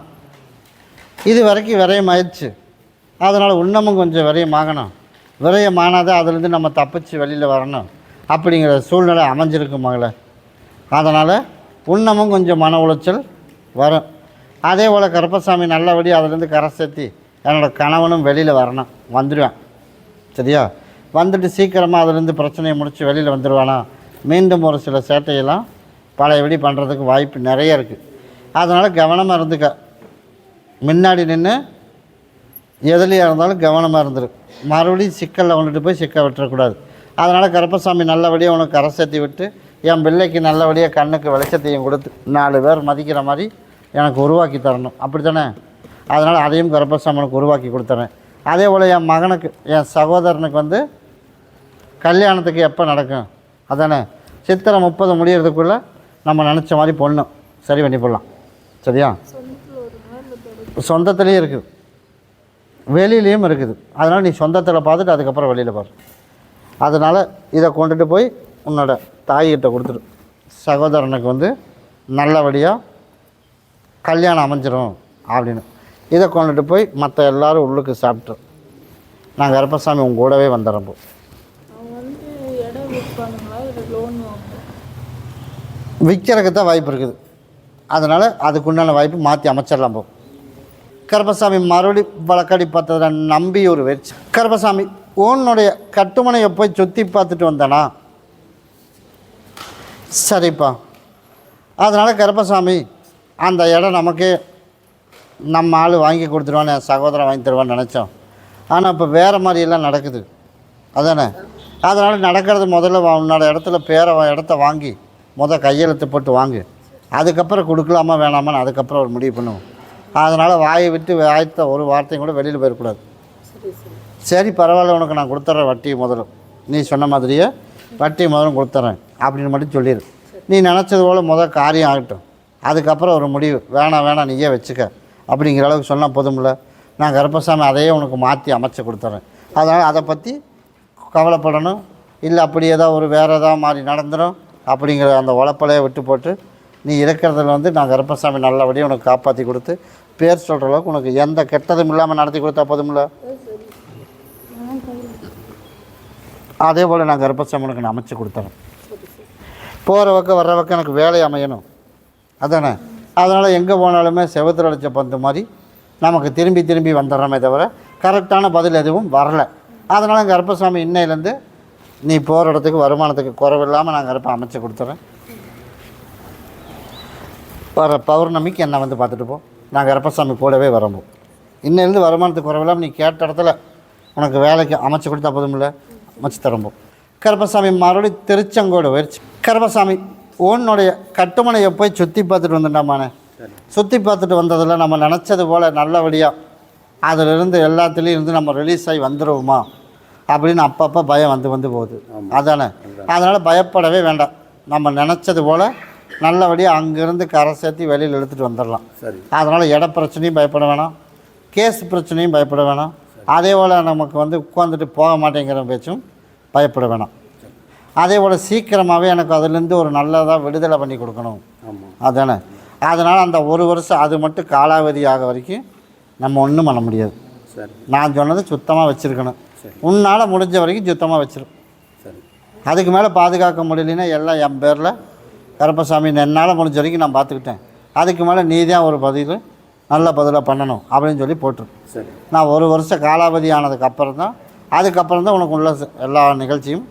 இது வரைக்கும் விரயம் ஆயிடுச்சு. அதனால் இன்னமும் கொஞ்சம் விரயம் ஆகணும். விரயம் ஆனாதான் அதுலேருந்து நம்ம தப்பிச்சு வெளியில் வரணும் அப்படிங்கிற சூழ்நிலை அமைஞ்சிருக்கு மகளே. அதனால் இன்னமும் கொஞ்சம் மன உளைச்சல் வரும். அதே போல் கருப்பசாமி நல்லபடி அதுலேருந்து கரை சேர்த்தி என்னோடய கணவனும் வெளியில் வரணும். வந்துடுவேன். சரியா? வந்துட்டு சீக்கிரமாக அதுலேருந்து பிரச்சனையை முடித்து வெளியில் வந்துடுவானா? மீண்டும் ஒரு சில சேட்டையெல்லாம் பழையபடி பண்ணுறதுக்கு வாய்ப்பு நிறைய இருக்குது. அதனால் கவனமாக இருந்துக்க. முன்னாடி நின்று எதுலையாக இருந்தாலும் கவனமாக இருந்துரு. மறுபடியும் சிக்கலில் கொண்டுட்டு போய் சிக்க விட்டுறக்கூடாது. அதனால் கருப்பசாமி நல்லபடியாக உனக்கு கரை சேர்த்தி விட்டு என் பிள்ளைக்கு நல்லபடியாக கண்ணுக்கு வெளிச்சத்தையும் கொடுத்து 4 பேர் மதிக்கிற மாதிரி எனக்கு உருவாக்கி தரணும். அப்படி தானே? அதனால் அதையும் கருப்பசாமி உனக்கு உருவாக்கி கொடுத்துறேன். அதே போல் என் மகனுக்கு என் சகோதரனுக்கு கல்யாணத்துக்கு எப்போ நடக்கும்? அதானே? சித்திரை 30 முடியறதுக்குள்ளே நம்ம நினச்ச மாதிரி பொண்ணு சரி பண்ணி போடலாம். சரியா? சொந்தத்துலேயும் இருக்குது, வெளியிலையும் இருக்குது. அதனால் நீ சொந்தத்தில் பார்த்துட்டு அதுக்கப்புறம் வெளியில் பாரு. அதனால் இதை கொண்டுட்டு போய் உன்னோட தாய்கிட்ட கொடுத்துரு. சகோதரனுக்கு நல்லபடியாக கல்யாணம் அமைஞ்சிரும் அப்படின்னு. இதை கொண்டுட்டு போய் மற்ற எல்லோரும் உள்ளுக்கு சாப்பிட்டு நான் கருப்பசாமி உங்க கூடவே வந்துடுறேன். போ விற்கிறதுக்கு தான் வாய்ப்பு இருக்குது. அதனால் அதுக்குண்டான வாய்ப்பு மாற்றி அமைச்சிடலாம். போ கருப்பசாமி மறுபடி வழக்காடி பார்த்ததை நம்பி ஒரு வெறிச்சு. கருப்பசாமி உன்னுடைய கட்டுமனையை போய் சுற்றி பார்த்துட்டு வந்தேனா? சரிப்பா. அதனால் கருப்பசாமி அந்த இடம் நமக்கு நம்ம ஆள் வாங்கி கொடுத்துருவான்னு என் சகோதரன் வாங்கி தருவான்னு நினச்சோம். ஆனால் இப்போ வேறு மாதிரியெல்லாம் நடக்குது. அதானே? அதனால் நடக்கிறது முதல்ல உன்னோட இடத்த வாங்கி கையெழுத்து போட்டு வாங்கு. அதுக்கப்புறம் கொடுக்கலாமா வேணாமான்னு அதுக்கப்புறம் ஒரு முடிவு பண்ணுவோம். அதனால் வாயை விட்டு வாய்த்த ஒரு வார்த்தையும் கூட வெளியில் போயிடக்கூடாது. சரி பரவாயில்ல, உனக்கு நான் கொடுத்துட்றேன் வட்டி முதலும், நீ சொன்ன மாதிரியே வட்டி முதலும் கொடுத்துட்றேன் அப்படின்னு மட்டும் சொல்லிடு. நீ நினச்சது போல் காரியம் ஆகட்டும், அதுக்கப்புறம் ஒரு முடிவு வேணாம் நீயே வச்சுக்க அப்படிங்கிற அளவுக்கு சொன்னால் போதும்ல. நான் கருப்பசாமி அதையே உனக்கு மாற்றி அமைச்சு கொடுத்துட்றேன். அதனால் அதை பற்றி கவலைப்படணும் இல்லை, அப்படி ஏதாவது வேறு ஏதாவது மாதிரி நடந்துடும் அப்படிங்கிற அந்த உழப்பலையை விட்டு போட்டு நீ இருக்கிறதுல நான் கருப்பசாமி நல்லபடியாக உனக்கு காப்பாற்றி கொடுத்து பேர் சொல்கிற அளவுக்கு உனக்கு எந்த கெட்டதும் இல்லாமல் நடத்தி கொடுத்தா போதும்ல. அதே போல் நான் கருப்பசாமி உனக்கு நான் அமைச்சு கொடுத்துறேன். போகிற பக்கம் வர்ற பக்கம் எனக்கு வேலை அமையணும் அதானே. அதனால் எங்கே போனாலுமே செவத்தில் அடித்த பந்து மாதிரி நமக்கு திரும்பி வந்துடுறோமே தவிர கரெக்டான பதில் எதுவும் வரலை. அதனால் கருப்பசாமி இன்னையிலேருந்து நீ போகிற இடத்துக்கு வருமானத்துக்கு குறைவில்லாமல் நான் கருப்பை அமைச்சு கொடுத்துட்றேன். வர பௌர்ணமிக்கு என்னை பார்த்துட்டு போ, நான் கருப்பசாமி கூடவே வரம்போ. இன்னிலேருந்து வருமானத்துக்கு குறைவில்லாமல் நீ கேட்ட இடத்துல உனக்கு வேலைக்கு அமைச்சு கொடுத்தா போதுமில்ல, அமைச்சு தரம்போ. கருப்பசாமி மறுபடியும் திருச்செங்கோடு போயிடுச்சு. கருப்பசாமி உன்னுடைய கட்டுமனையை போய் சுற்றி பார்த்துட்டு வந்துட்டாமானே. சுற்றி பார்த்துட்டு வந்ததில் நம்ம நினச்சது போல் நல்லபடியாக அதிலிருந்து எல்லாத்துலேயும் இருந்து நம்ம ரிலீஸ் ஆகி வந்துடுவோமா அப்படின்னு அப்பப்போ பயம் வந்து போகுது அதானே. அதனால் பயப்படவே வேண்டாம். நம்ம நினச்சது போல் நல்லபடியாக அங்கேருந்து கரை சேர்த்து வெளியில் எடுத்துகிட்டு வந்துடலாம். அதனால் இட பிரச்சனையும் பயப்பட வேணாம், கேஸ் பிரச்சனையும் பயப்பட வேணாம். அதே போல் நமக்கு உட்காந்துட்டு போக மாட்டேங்கிற பேச்சும் பயப்பட வேணாம். அதே போல் சீக்கிரமாகவே எனக்கு அதுலேருந்து ஒரு நல்லதாக விடுதலை பண்ணி கொடுக்கணும் அதானே. அதனால் அந்த ஒரு வருஷம் அது மட்டும் காலாவதி ஆக வரைக்கும் நம்ம ஒன்றும் பண்ண முடியாது. நான் சொன்னது சுத்தமாக வச்சுருக்கணும். உன்னால் முடிஞ்ச வரைக்கும் சுத்தமாக வச்சிரும். அதுக்கு மேலே பாதுகாக்க முடியலன்னா எல்லாம் என் பேரில் கருப்பசாமி என்னால் முடிஞ்ச வரைக்கும் நான் பார்த்துக்கிட்டேன். அதுக்கு மேலே நீ தான் ஒரு நல்ல பதிலாக பண்ணணும் அப்படின்னு சொல்லி போட்டுரும். நான் ஒரு வருஷம் காலாவதி ஆனதுக்கப்புறம் தான் உனக்கு உள்ள எல்லா நிகழ்ச்சியும்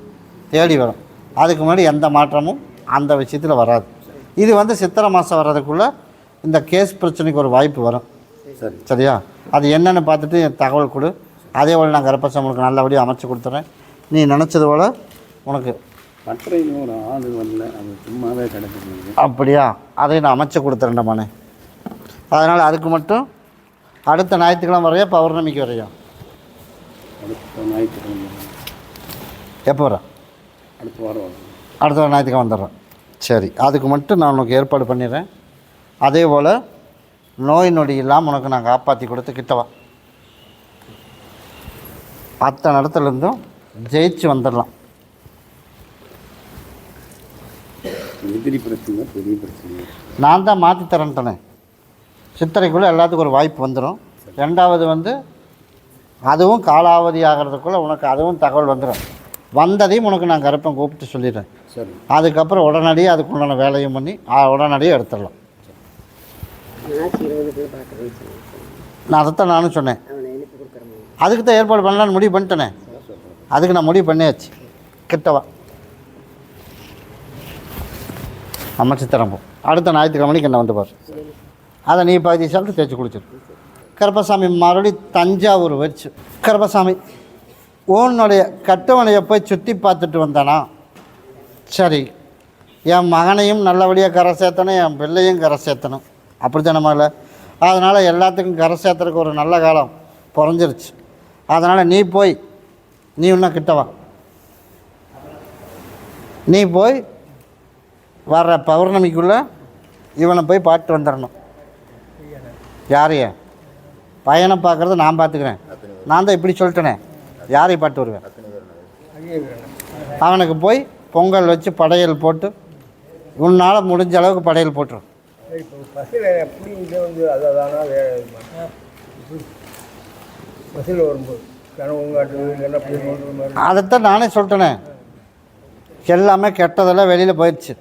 தேடி வரும். அதுக்கு முன்னாடி எந்த மாற்றமும் அந்த விஷயத்தில் வராது. இது சித்திரை மாதம் வர்றதுக்குள்ளே இந்த கேஸ் பிரச்சனைக்கு ஒரு வாய்ப்பு வரும். சரியா? அது என்னென்னு பார்த்துட்டு என் தகவல் கொடு. அதே போல் நான் கருப்பசாமிக்கு நல்லபடியாக அமைச்சு கொடுத்துறேன். நீ நினச்சது போல் உனக்கு அப்படியா அதை நான் அமைச்சு கொடுத்துறேன்டாமானே. அதனால் அதுக்கு மட்டும் அடுத்த ஞாயிற்றுக்கிழமை வரையா பௌர்ணமிக்கு வரையா எப்போ வர? அடுத்த ஞாயிற்றுக்கிழமை வந்துடுறேன். சரி, அதுக்கு மட்டும் நான் உனக்கு ஏற்பாடு பண்ணிடுறேன். அதே போல் நோய் நொடி இல்லாமல் உனக்கு நான் காப்பாற்றி கொடுத்து கிட்டவா அத்தனை இடத்துலேருந்தும் ஜெயிச்சு வந்துடலாம். நான் தான் மாற்றி தரேன்ட்டனே. சித்திரைக்குள்ளே எல்லாத்துக்கும் ஒரு வாய்ப்பு வந்துடும். ரெண்டாவது அதுவும் காலாவதி ஆகிறதுக்குள்ளே உனக்கு அதுவும் தகவல் வந்துடும். வந்ததையும் உனக்கு நான் கருப்பன் கூப்பிட்டு சொல்லிடுறேன். அதுக்கப்புறம் உடனடியாக அதுக்குண்டான வேலையும் பண்ணி உடனடியாக எடுத்துடலாம். நான் அதைத்தான் நானும் சொன்னேன். அதுக்கு தான் ஏற்பாடு பண்ணலான்னு முடிவு பண்ணிட்டேனே. அதுக்கு நான் முடிவு பண்ணியாச்சு. கிட்டவா அமைச்சு தரப்போம். அடுத்த ஞாயிற்றுக்கிழமைக்கு என்ன பாரு. அதை நீ பகுதி சாப்பிட்டு தேய்ச்சி குளிச்சிரு. கருப்பசாமி மறுபடியும் தஞ்சாவூர் வச்சு கருப்பசாமி உன்னுடைய கட்டுமனையை போய் சுற்றி பார்த்துட்டு வந்தானா. சரி, என் மகனையும் நல்லபடியாக கரை சேர்த்தணும், என் பிள்ளையும் கரை சேர்த்தணும். அப்படி தானே இல்லை? அதனால் எல்லாத்துக்கும் கரை சேர்த்துறதுக்கு ஒரு நல்ல காலம் குறைஞ்சிருச்சு. அதனால் நீ இன்னும் கிட்டவா, நீ போய் வர்ற பௌர்ணமிக்குள்ளே இவனை போய் பார்த்துட்டு வந்துடணும். யாரைய பையனை பார்க்குறத நான் பார்த்துக்கிறேன். நான் தான் இப்படி சொல்லிட்டேனே, யாரை பார்த்து வருவேன்? அவனுக்கு போய் பொங்கல் வச்சு படையல் போட்டு உன்னால் முடிஞ்ச அளவுக்கு படையல் போட்டுரும். அதைத்தான் நானே சொல்லிட்டேனே. எல்லாமே கெட்டதெல்லாம் வெளியில் போயிடுச்சு.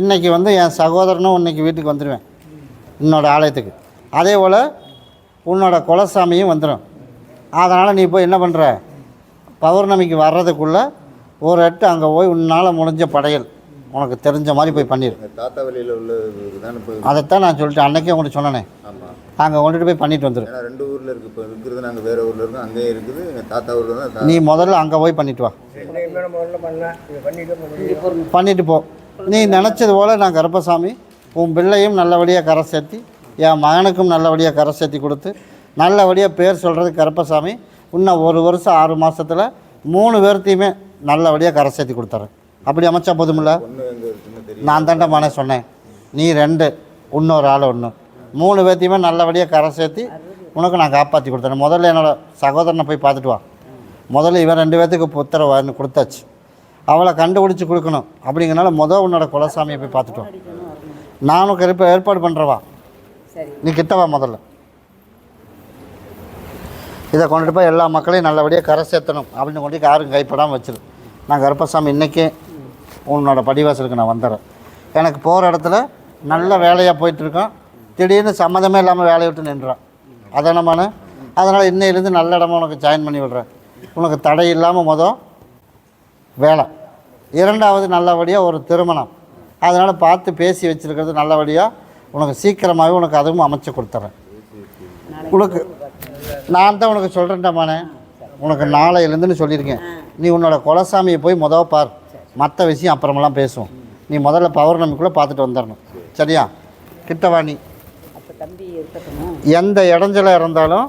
இன்றைக்கி என் சகோதரனும் இன்றைக்கி வீட்டுக்கு வந்துடுவேன் என்னோடய ஆலயத்துக்கு. அதே போல் உன்னோட குலசாமியும் வந்துடும். அதனால் நீ போய் என்ன பண்ணுற, பௌர்ணமிக்கு வர்றதுக்குள்ளே ஒரு எட்டு அங்கே போய் உன்னால் முடிஞ்ச படையல் உனக்கு தெரிஞ்ச மாதிரி போய் பண்ணிடு. தாத்தா வழியில் உள்ள அதைத்தான் நான் சொல்லிட்டேன். அன்றைக்கே உங்கள்கிட்ட சொன்னேனே. அங்கே கொண்டுட்டு போய் பண்ணிட்டு வந்துடும். 2 ஊரில் இருக்குது. இப்போ இருக்கிறது நாங்கள் வேறு ஊரில் இருக்கோம், அங்கேயே இருக்குது. தாத்தா ஊரில் தான். நீ முதல்ல அங்கே போய் பண்ணிட்டு வா. பண்ணிட்டு போ. நீ நினச்சது போல் நான் கருப்பசாமி உன் பிள்ளையும் நல்லபடியாக கரை சேர்த்தி என் மகனுக்கும் நல்லபடியாக கரை சேர்த்தி கொடுத்து நல்லபடியாக பேர் சொல்கிறது கருப்பசாமி. இன்னும் 1 வருஷம் 6 மாதத்தில் 3 பேர்த்தையுமே நல்லபடியாக கரை சேர்த்தி கொடுத்துறேன். அப்படி அமைச்சா போதுமில்ல? நான் தாண்டமானே சொன்னேன். நீ 2, இன்னொரு ஆள் 1, 3 பேர்த்தையுமே நல்லபடியாக கரை சேர்த்தி உனக்கு நான் காப்பாற்றி கொடுத்தேன். முதல்ல என்னோடய சகோதரனை போய் பார்த்துட்டு வா. முதல்ல இவன் 2 பேர்த்துக்கு புத்திர கொடுத்தாச்சு. அவளை கண்டுபிடிச்சி கொடுக்கணும். அப்படிங்கிறனால உன்னோட குலசாமியை போய் பார்த்துட்டு வா. நானும் கருப்பை ஏற்பாடு பண்ணுறவா. நீ கிட்டவா. முதல்ல இதை கொண்டுட்டு போய் எல்லா மக்களையும் நல்லபடியாக கரை சேர்த்தணும் அப்படின்னு கொண்டு யாரும் கைப்படாமல் வச்சிரு. நான் கருப்பசாமி இன்றைக்கே உன்னோட படிவாசலுக்கு நான் வந்துடுறேன். எனக்கு போகிற இடத்துல நல்ல வேலையாக போயிட்டுருக்கோம். திடீர்னு சம்மந்தமே இல்லாமல் வேலையை விட்டு நின்றான். அதானமான அதனால் இன்னையிலேருந்து நல்ல இடமா உனக்கு ஜாயின் பண்ணி விடுறேன். உனக்கு தடை இல்லாமல் வேலை. 2வது நல்லபடியாக ஒரு திருமணம். அதனால் பார்த்து பேசி வச்சுருக்கிறது நல்லபடியாக உனக்கு சீக்கிரமாகவே உனக்கு அதுவும் அமைச்சு கொடுத்துட்றேன். உனக்கு நான் தான் உனக்கு சொல்கிறேன்டாமானே. உனக்கு நாளையிலேருந்துன்னு சொல்லியிருக்கேன். நீ உன்னோட குலசாமியை போய் பார். மற்ற விஷயம் அப்புறமெல்லாம் பேசுவோம். நீ முதல்ல பௌர்ணமிக்குள்ளே பார்த்துட்டு வந்துடணும். சரியா? கிட்டவா. நீ எந்த இடைஞ்சலாக இருந்தாலும்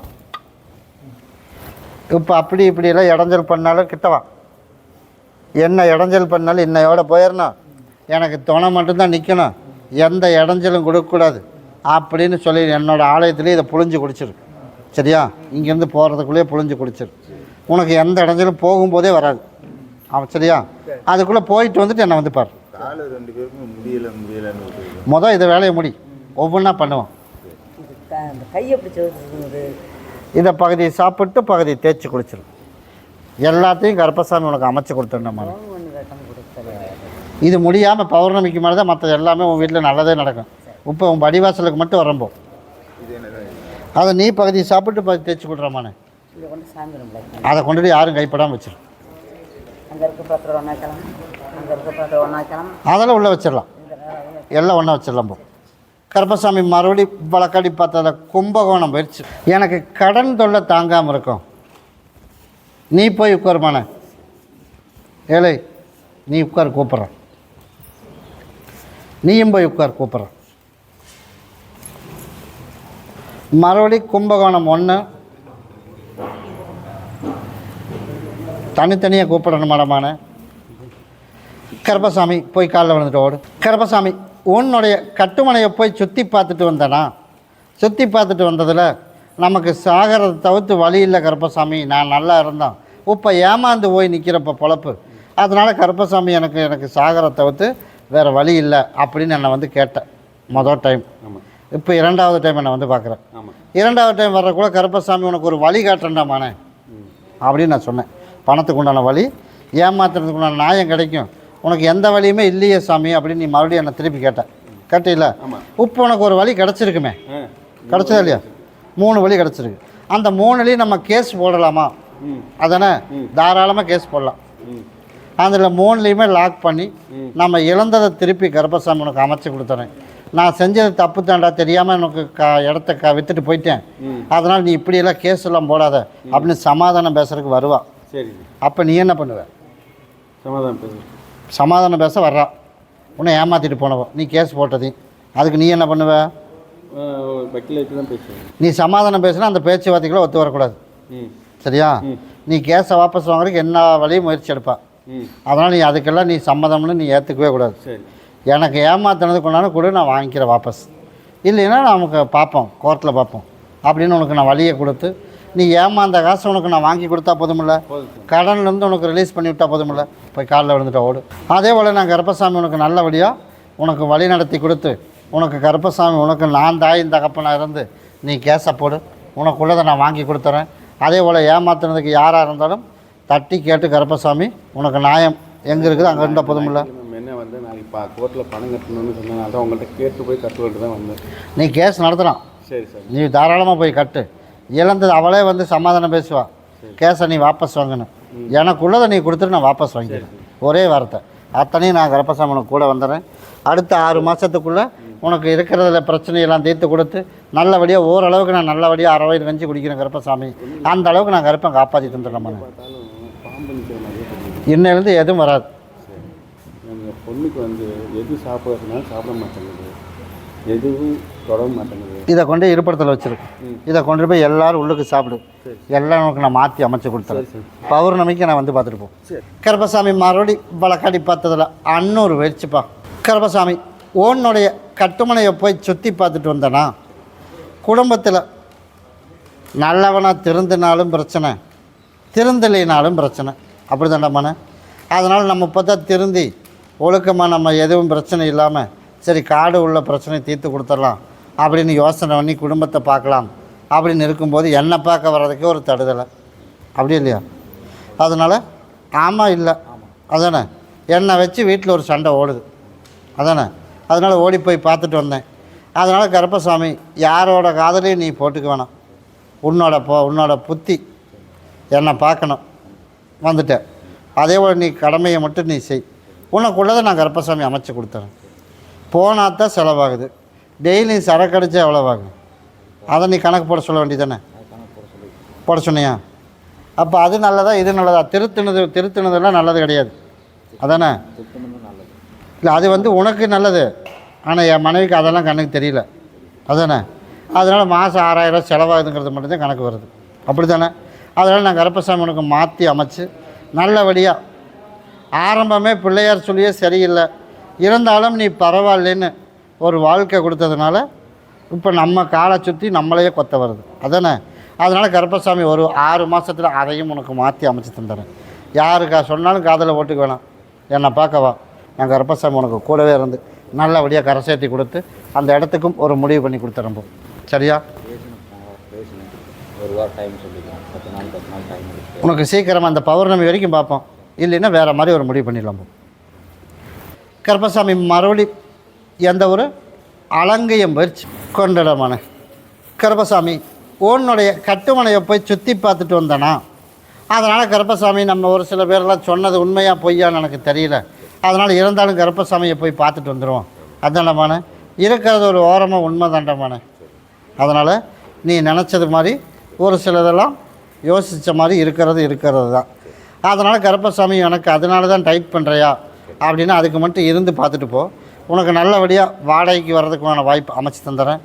இப்போ அப்படி இப்படியெல்லாம் இடைஞ்சல் பண்ணாலும் கிட்டவா. என்ன இடைஞ்சல் பண்ணாலும் இன்னையோட போயிடணும். எனக்கு துணை மட்டும்தான் நிற்கணும். எந்த இடைஞ்சலும் கொடுக்கக்கூடாது அப்படின்னு சொல்லி என்னோடய ஆலயத்துலேயே இதை புழிஞ்சு குடிச்சிரு. சரியா? இங்கேருந்து போகிறதுக்குள்ளேயே புழிஞ்சு குடிச்சிரு. உனக்கு எந்த இடைஞ்சலும் போகும்போதே வராது. சரியா? அதுக்குள்ளே போயிட்டு வந்துட்டு என்னை வந்து பாரு. இதை வேலையை முடி. ஒவ்வொன்றா பண்ணுவோம். இதை பகுதியை சாப்பிட்டு பகுதியை தேய்ச்சி குடிச்சிடும். எல்லாத்தையும் கருப்பசாமி உனக்கு அமைச்சு கொடுத்துருந்தோம்மா. இது முடியாமல் பௌர்ணமிக்கு மேலே தான் மற்ற எல்லாமே உன் வீட்டில் நல்லதே நடக்கும். இப்போ உன் படிவாசலுக்கு மட்டும் வரம்போ அதை நீ பகுதியை சாப்பிட்டு பகுதி தேய்ச்சி கொடுறாமானே. அதை கொண்டுட்டு யாரும் கைப்படாமல் வச்சிரு. அதெல்லாம் உள்ளே வச்சிடலாம். எல்லாம் ஒன்றா வச்சிடலாம். போ கருப்பசாமி மறுபடி வழக்காடி பார்த்ததில் கும்பகோணம் போயிடுச்சு. எனக்கு கடன் தொல்லை தாங்காமல் இருக்கும். நீ போய் உட்காருமானே. ஏழை நீ உட்கார் கூப்பிட்றேன். நீயும் போய் உட்கார் கூப்பிட்றேன். மறுபடி கும்பகோணம் 1 தனித்தனியாக கூப்பிடணும் மேடமான. கருப்பசாமி போய் காலில் விழுந்துட்டு ஓடு. கருப்பசாமி உன்னுடைய கட்டுமனையை போய் சுற்றி பார்த்துட்டு வந்தேனா. சுற்றி பார்த்துட்டு வந்ததில் நமக்கு சாகிறத தவிர்த்து வழி இல்லை கருப்பசாமி. நான் நல்லா இருந்தேன். இப்போ ஏமாந்து போய் நிற்கிறப்ப பொழப்பு. அதனால் கருப்பசாமி எனக்கு சாகிறத தவிர்த்து வேறு வழி இல்லை அப்படின்னு என்னை வந்து கேட்டேன் மொதல் டைம். இப்போ 2வது டைம் என்னை வந்து பார்க்குறேன். 2வது டைம் வர்றக்குள்ள கருப்பசாமி உனக்கு ஒரு வழி காட்டுறேன்டாமானே அப்படின்னு நான் சொன்னேன். பணத்துக்கு உண்டான வழி, ஏமாத்துறதுக்கு உண்டான நியாயம் கிடைக்கும். உனக்கு எந்த வழியுமே இல்லையே சாமி அப்படின்னு நீ மறுபடியும் என்னை திருப்பி கேட்டேன். கேட்டில்ல? இப்போ உனக்கு ஒரு வழி கிடச்சிருக்குமே. கிடச்சதா இல்லையா? 3 வழி கிடச்சிருக்கு. அந்த 3லையும் நம்ம கேஸ் போடலாமா? அதானே? தாராளமாக கேஸ் போடலாம். அதில் 3லையுமே லாக் பண்ணி நம்ம இழந்ததை திருப்பி கருப்பசாமி உனக்கு அமைச்சு கொடுத்துறேன். நான் செஞ்சது தப்பு தாண்டா, தெரியாமல் எனக்கு இடத்த விற்றுட்டு போயிட்டேன். அதனால் நீ இப்படியெல்லாம் கேஸ் எல்லாம் போடாத அப்படின்னு சமாதானம் பேசுறதுக்கு வருவா. சரி. அப்போ நீ என்ன பண்ணுவ? சமாதானம் பேச வர்றா. உன்னை ஏமாற்றிட்டு போனவோ நீ கேஸ் போட்டது. அதுக்கு நீ என்ன பண்ணுவ? நீ சமாதானம் பேசுனா அந்த பேச்சுவார்த்தைகளை ஒத்து வரக்கூடாது. சரியா? நீ கேஸை வாபஸ் வாங்குறதுக்கு என்ன வழியும் முயற்சி எடுப்பா. அதனால் நீ அதுக்கெல்லாம் நீ சம்மதம்னு நீ ஏற்றுக்கவே கூடாது. எனக்கு ஏமாத்தினது கொண்டாந்து கூட நான் வாங்கிக்கிறேன் வாபஸ். இல்லைன்னா நமக்கு பார்ப்போம், கோர்ட்டில் பார்ப்போம் அப்படின்னு உனக்கு நான் வழியை கொடுத்து நீ ஏமாந்த காசை உனக்கு நான் வாங்கி கொடுத்தா போதுமில்ல. கடன்லேருந்து உனக்கு ரிலீஸ் பண்ணி விட்டால் போதுமில்ல. போய் காலில் விழுந்துட்டு ஓடு. அதே போல் நான் கருப்பசாமி உனக்கு நல்லபடியாக உனக்கு வழி நடத்தி கொடுத்து உனக்கு கருப்பசாமி உனக்கு நான் தாயின் தகப்பனாக இருந்து நீ கேஸை போடு. உனக்குள்ளதை நான் வாங்கி கொடுத்துறேன். அதே போல் ஏமாத்துனதுக்கு யாராக இருந்தாலும் தட்டி கேட்டு கருப்பசாமி உனக்கு நியாயம் எங்கே இருக்குது அங்கே இருந்தால் போதுமில்ல. என்ன வந்து நான் இப்போ கோர்ட்டில் பணம் கட்டணும்னு சொன்னேன். தான் உங்கள்கிட்ட கேட்டு போய் கட்டுவிட்டு தான் வந்தேன். நீ கேஸ் நடத்துகிறான். சரி சார். நீ தாராளமாக போய் கட்டு. இழந்தது அவளே வந்து சமாதானம் பேசுவா. கேஸை நீ வாபஸ் வாங்கணும். எனக்குள்ளதை நீ கொடுத்துட்டு நான் வாபஸ் வாங்கிக்கிறேன். ஒரே வார்த்தை. அத்தனையும் நான் கருப்பசாமி உனக்கு கூட வந்துடுறேன். அடுத்த 6 மாதத்துக்குள்ளே உனக்கு இருக்கிறதுல பிரச்சனையெல்லாம் தீர்த்து கொடுத்து நல்லபடியாக ஓரளவுக்கு நான் நல்லபடியாக 6 வயது கஞ்சி குடிக்கிறேன் கருப்பசாமி. அந்த அளவுக்கு நான் கருப்பை காப்பாற்றி தந்துடுறேன். இன்னிலேருந்து எதுவும் வராது. சரி. எங்கள் பொண்ணுக்கு வந்து எது சாப்பிட்றதுனால சாப்பிட மாட்டேங்குது, எதுவும் தொட மாட்டேங்குது. இதை கொண்டு இருப்பிடத்தில் வச்சிருக்கு. இதை கொண்டு போய் எல்லோரும் உள்ளுக்கு சாப்பிடு. எல்லாம் உனக்கு நான் மாற்றி அமைச்சு கொடுத்துறேன். பௌர்ணமிக்கு நான் வந்து பார்த்துட்டு போ. சரி. கருப்பசாமி மறுபடி வழக்காடி பார்த்ததில் அன்னூறு வச்சுப்பா. கருப்பசாமி உன்னுடைய கட்டுமனையை போய் சுற்றி பார்த்துட்டு வந்தேனா, குடும்பத்தில் நல்லவனாக திருந்தினாலும் பிரச்சனை, திருந்தலைனாலும் பிரச்சனை. அப்படி தாண்டாமாண்ணே. அதனால் நம்ம இப்போ தான் திருந்தி ஒழுக்கமாக நம்ம எதுவும் பிரச்சனை இல்லாமல் சரி காடு உள்ள பிரச்சனையை தீர்த்து கொடுத்துடலாம் அப்படின்னு யோசனை பண்ணி குடும்பத்தை பார்க்கலாம் அப்படின்னு இருக்கும்போது என்னை பார்க்க வர்றதுக்கே ஒரு தடுதலை. அப்படி இல்லையா? அதனால் ஆமாம் இல்லை அதானே, என்னை வச்சு வீட்டில் ஒரு சண்டை ஓடுது அதானே. அதனால் ஓடி போய் பார்த்துட்டு வந்தேன். அதனால் கருப்பசாமி யாரோட காதலையும் நீ போட்டுக்க வேணாம். உன்னோட புத்தி என்னை பார்க்கணும் வந்துட்டேன். அதே போல் நீ கடமையை மட்டும் நீ செய். உனக்குள்ளதை நான் கருப்பசாமி அமைச்சு கொடுத்துறேன். போனால் தான் செலவாகுது. டெய்லி சரக்கு அடித்தா எவ்வளோவாகும்? அதை நீ கணக்கு போட சொல்ல வேண்டியதானே? போட சொன்னியா? அப்போ அது நல்லதா இது நல்லதா? திருத்தினதெல்லாம் நல்லது கிடையாது அதானே. இல்லை அது வந்து உனக்கு நல்லது, ஆனால் என் மனைவிக்கு அதெல்லாம் கணக்கு தெரியல அதானே. அதனால் மாதம் 6000 செலவாகுதுங்கிறது மட்டும்தான் கணக்கு வருது. அப்படி தானே. அதனால் நான் கருப்பசாமி உனக்கு மாற்றி அமைச்சு நல்லபடியாக, ஆரம்பமே பிள்ளையார் சொல்லியே சரியில்லை இருந்தாலும் நீ பரவாயில்லைன்னு ஒரு வாழ்க்கை கொடுத்ததுனால இப்போ நம்ம காலை சுற்றி நம்மளையே கொத்த வருது அதானே. அதனால் கருப்பசாமி ஒரு 6 மாதத்தில் அதையும் உனக்கு மாற்றி அமைச்சு தந்துடுறேன். யாருக்கா சொன்னாலும் காதில் ஓட்டுக்க வேணாம், என்னை பார்க்கவா, நான் கருப்பசாமி உனக்கு கூடவே இருந்து நல்லபடியாக கரை சேர்த்தி கொடுத்து அந்த இடத்துக்கும் ஒரு முடிவு பண்ணி கொடுத்துறேன். போ சரியா? ஒரு வாரம் டைம் சொல்லிக்கலாம், 10 நாள் டைம். உனக்கு சீக்கிரமாக அந்த பௌர்ணமி வரைக்கும் பார்ப்போம், இல்லைன்னா வேறு மாதிரி ஒரு முடிவு பண்ணிடலாம். போ கருப்பசாமி மறுபடி எந்த ஒரு அலங்கையம் பயிற்சி கொண்டிடமான கருப்பசாமி உன்னுடைய கட்டுமனையை போய் சுற்றி பார்த்துட்டு வந்தேனா. அதனால் கருப்பசாமி நம்ம ஒரு சில பேரெல்லாம் சொன்னது உண்மையாக பொய்யான்னு எனக்கு தெரியல. அதனால் இருந்தாலும் கருப்பசாமியை போய் பார்த்துட்டு வந்துடுவோம் அதாண்டமான. இருக்கிறது ஒரு ஓரமாக உண்மை தாண்டமான. அதனால் நீ நினச்சது மாதிரி ஒரு சிலதெல்லாம் யோசித்த மாதிரி இருக்கிறது தான். அதனால் கருப்பசாமி எனக்கு அதனால தான் டைட் பண்ணுறியா அப்படின்னா அதுக்கு மட்டும் இருந்து பார்த்துட்டு போ. உனக்கு நல்லபடியாக வாடகைக்கு வர்றதுக்கான வாய்ப்பு அமைச்சு தந்துடுறேன்.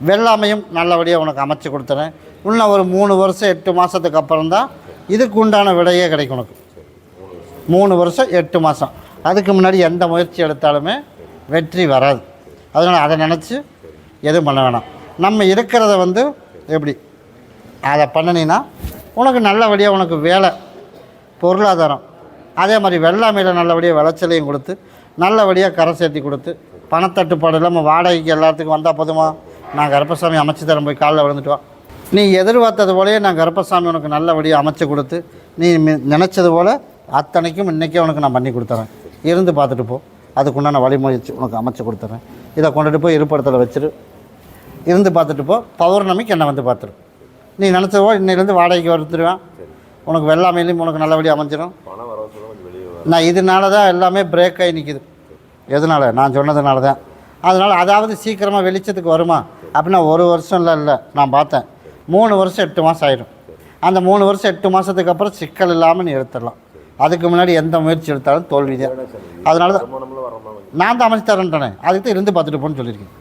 வெள்ளாமையும் நல்லபடியாக உனக்கு அமைச்சு கொடுத்துறேன். இன்னும் ஒரு 3 வருஷம் 8 மாதத்துக்கு அப்புறம் தான் இதுக்கு உண்டான விடையே கிடைக்கும் உனக்கு. 3 வருஷம் 8 மாதம், அதுக்கு முன்னாடி எந்த முயற்சி எடுத்தாலுமே வெற்றி வராது. அதனால் அதை நினச்சி எதுவும் பண்ண வேணாம். நம்ம இருக்கிறத வந்து எப்படி அதை பண்ணினா உனக்கு நல்லபடியாக உனக்கு வேலை, பொருளாதாரம், அதே மாதிரி வெள்ளாமையில் நல்லபடியாக விளைச்சலையும் கொடுத்து நல்லபடியாக கரை சேர்த்தி கொடுத்து பணத்தட்டுப்பாடு இல்லாமல் வாடகைக்கு எல்லாத்துக்கும் வந்தால் போதுமா, நான் கருப்பசாமி அமைச்சு தரேன், போய் காலில் விழுந்துட்டு வா. நீ எதிர்பார்த்தது போலயே நான் கருப்பசாமி உனக்கு நல்லபடியாக அமைச்சு கொடுத்து நீ நினச்சது போல் அத்தனைக்கும் இன்றைக்கே உனக்கு நான் பண்ணி கொடுத்துறேன். இருந்து பார்த்துட்டு போ. அதுக்குண்டான வழிமுயற்சி உனக்கு அமைச்சு கொடுத்துறேன். இதை கொண்டுட்டு போய் இருப்பிடத்தில் வச்சுரு, இருந்து பார்த்துட்டு போ. பௌர்ணமிக்கு என்னை வந்து பார்த்துரு. நீ நினச்சது போல் இன்னிலேருந்து வாடகைக்கு வருத்துருவேன். உனக்கு வெள்ளாமையிலையும் உனக்கு நல்லபடியாக அமைஞ்சிடும். நான் இதனால தான் எல்லாமே பிரேக் ஆகி நிற்கிது. எதனால்? நான் சொன்னதுனால தான். அதனால் அதாவது சீக்கிரமாக வெளிச்சத்துக்கு வருமா அப்படின்னா 1 வருஷம் இல்லை நான் பார்த்தேன். 3 வருஷம் 8 மாதம் ஆகிடும். அந்த 3 வருஷம் 8 மாதத்துக்கு அப்புறம் சிக்கல் இல்லாமல் நீ எடுத்துடலாம். அதுக்கு முன்னாடி எந்த முயற்சி எடுத்தாலும் தோல்வி தான். அதனால தான் நான் தான் அமைச்சு தரேன்ட்டானே, அதுக்கு தான் இருந்து பார்த்துட்டு போன்னு சொல்லியிருக்கேன்.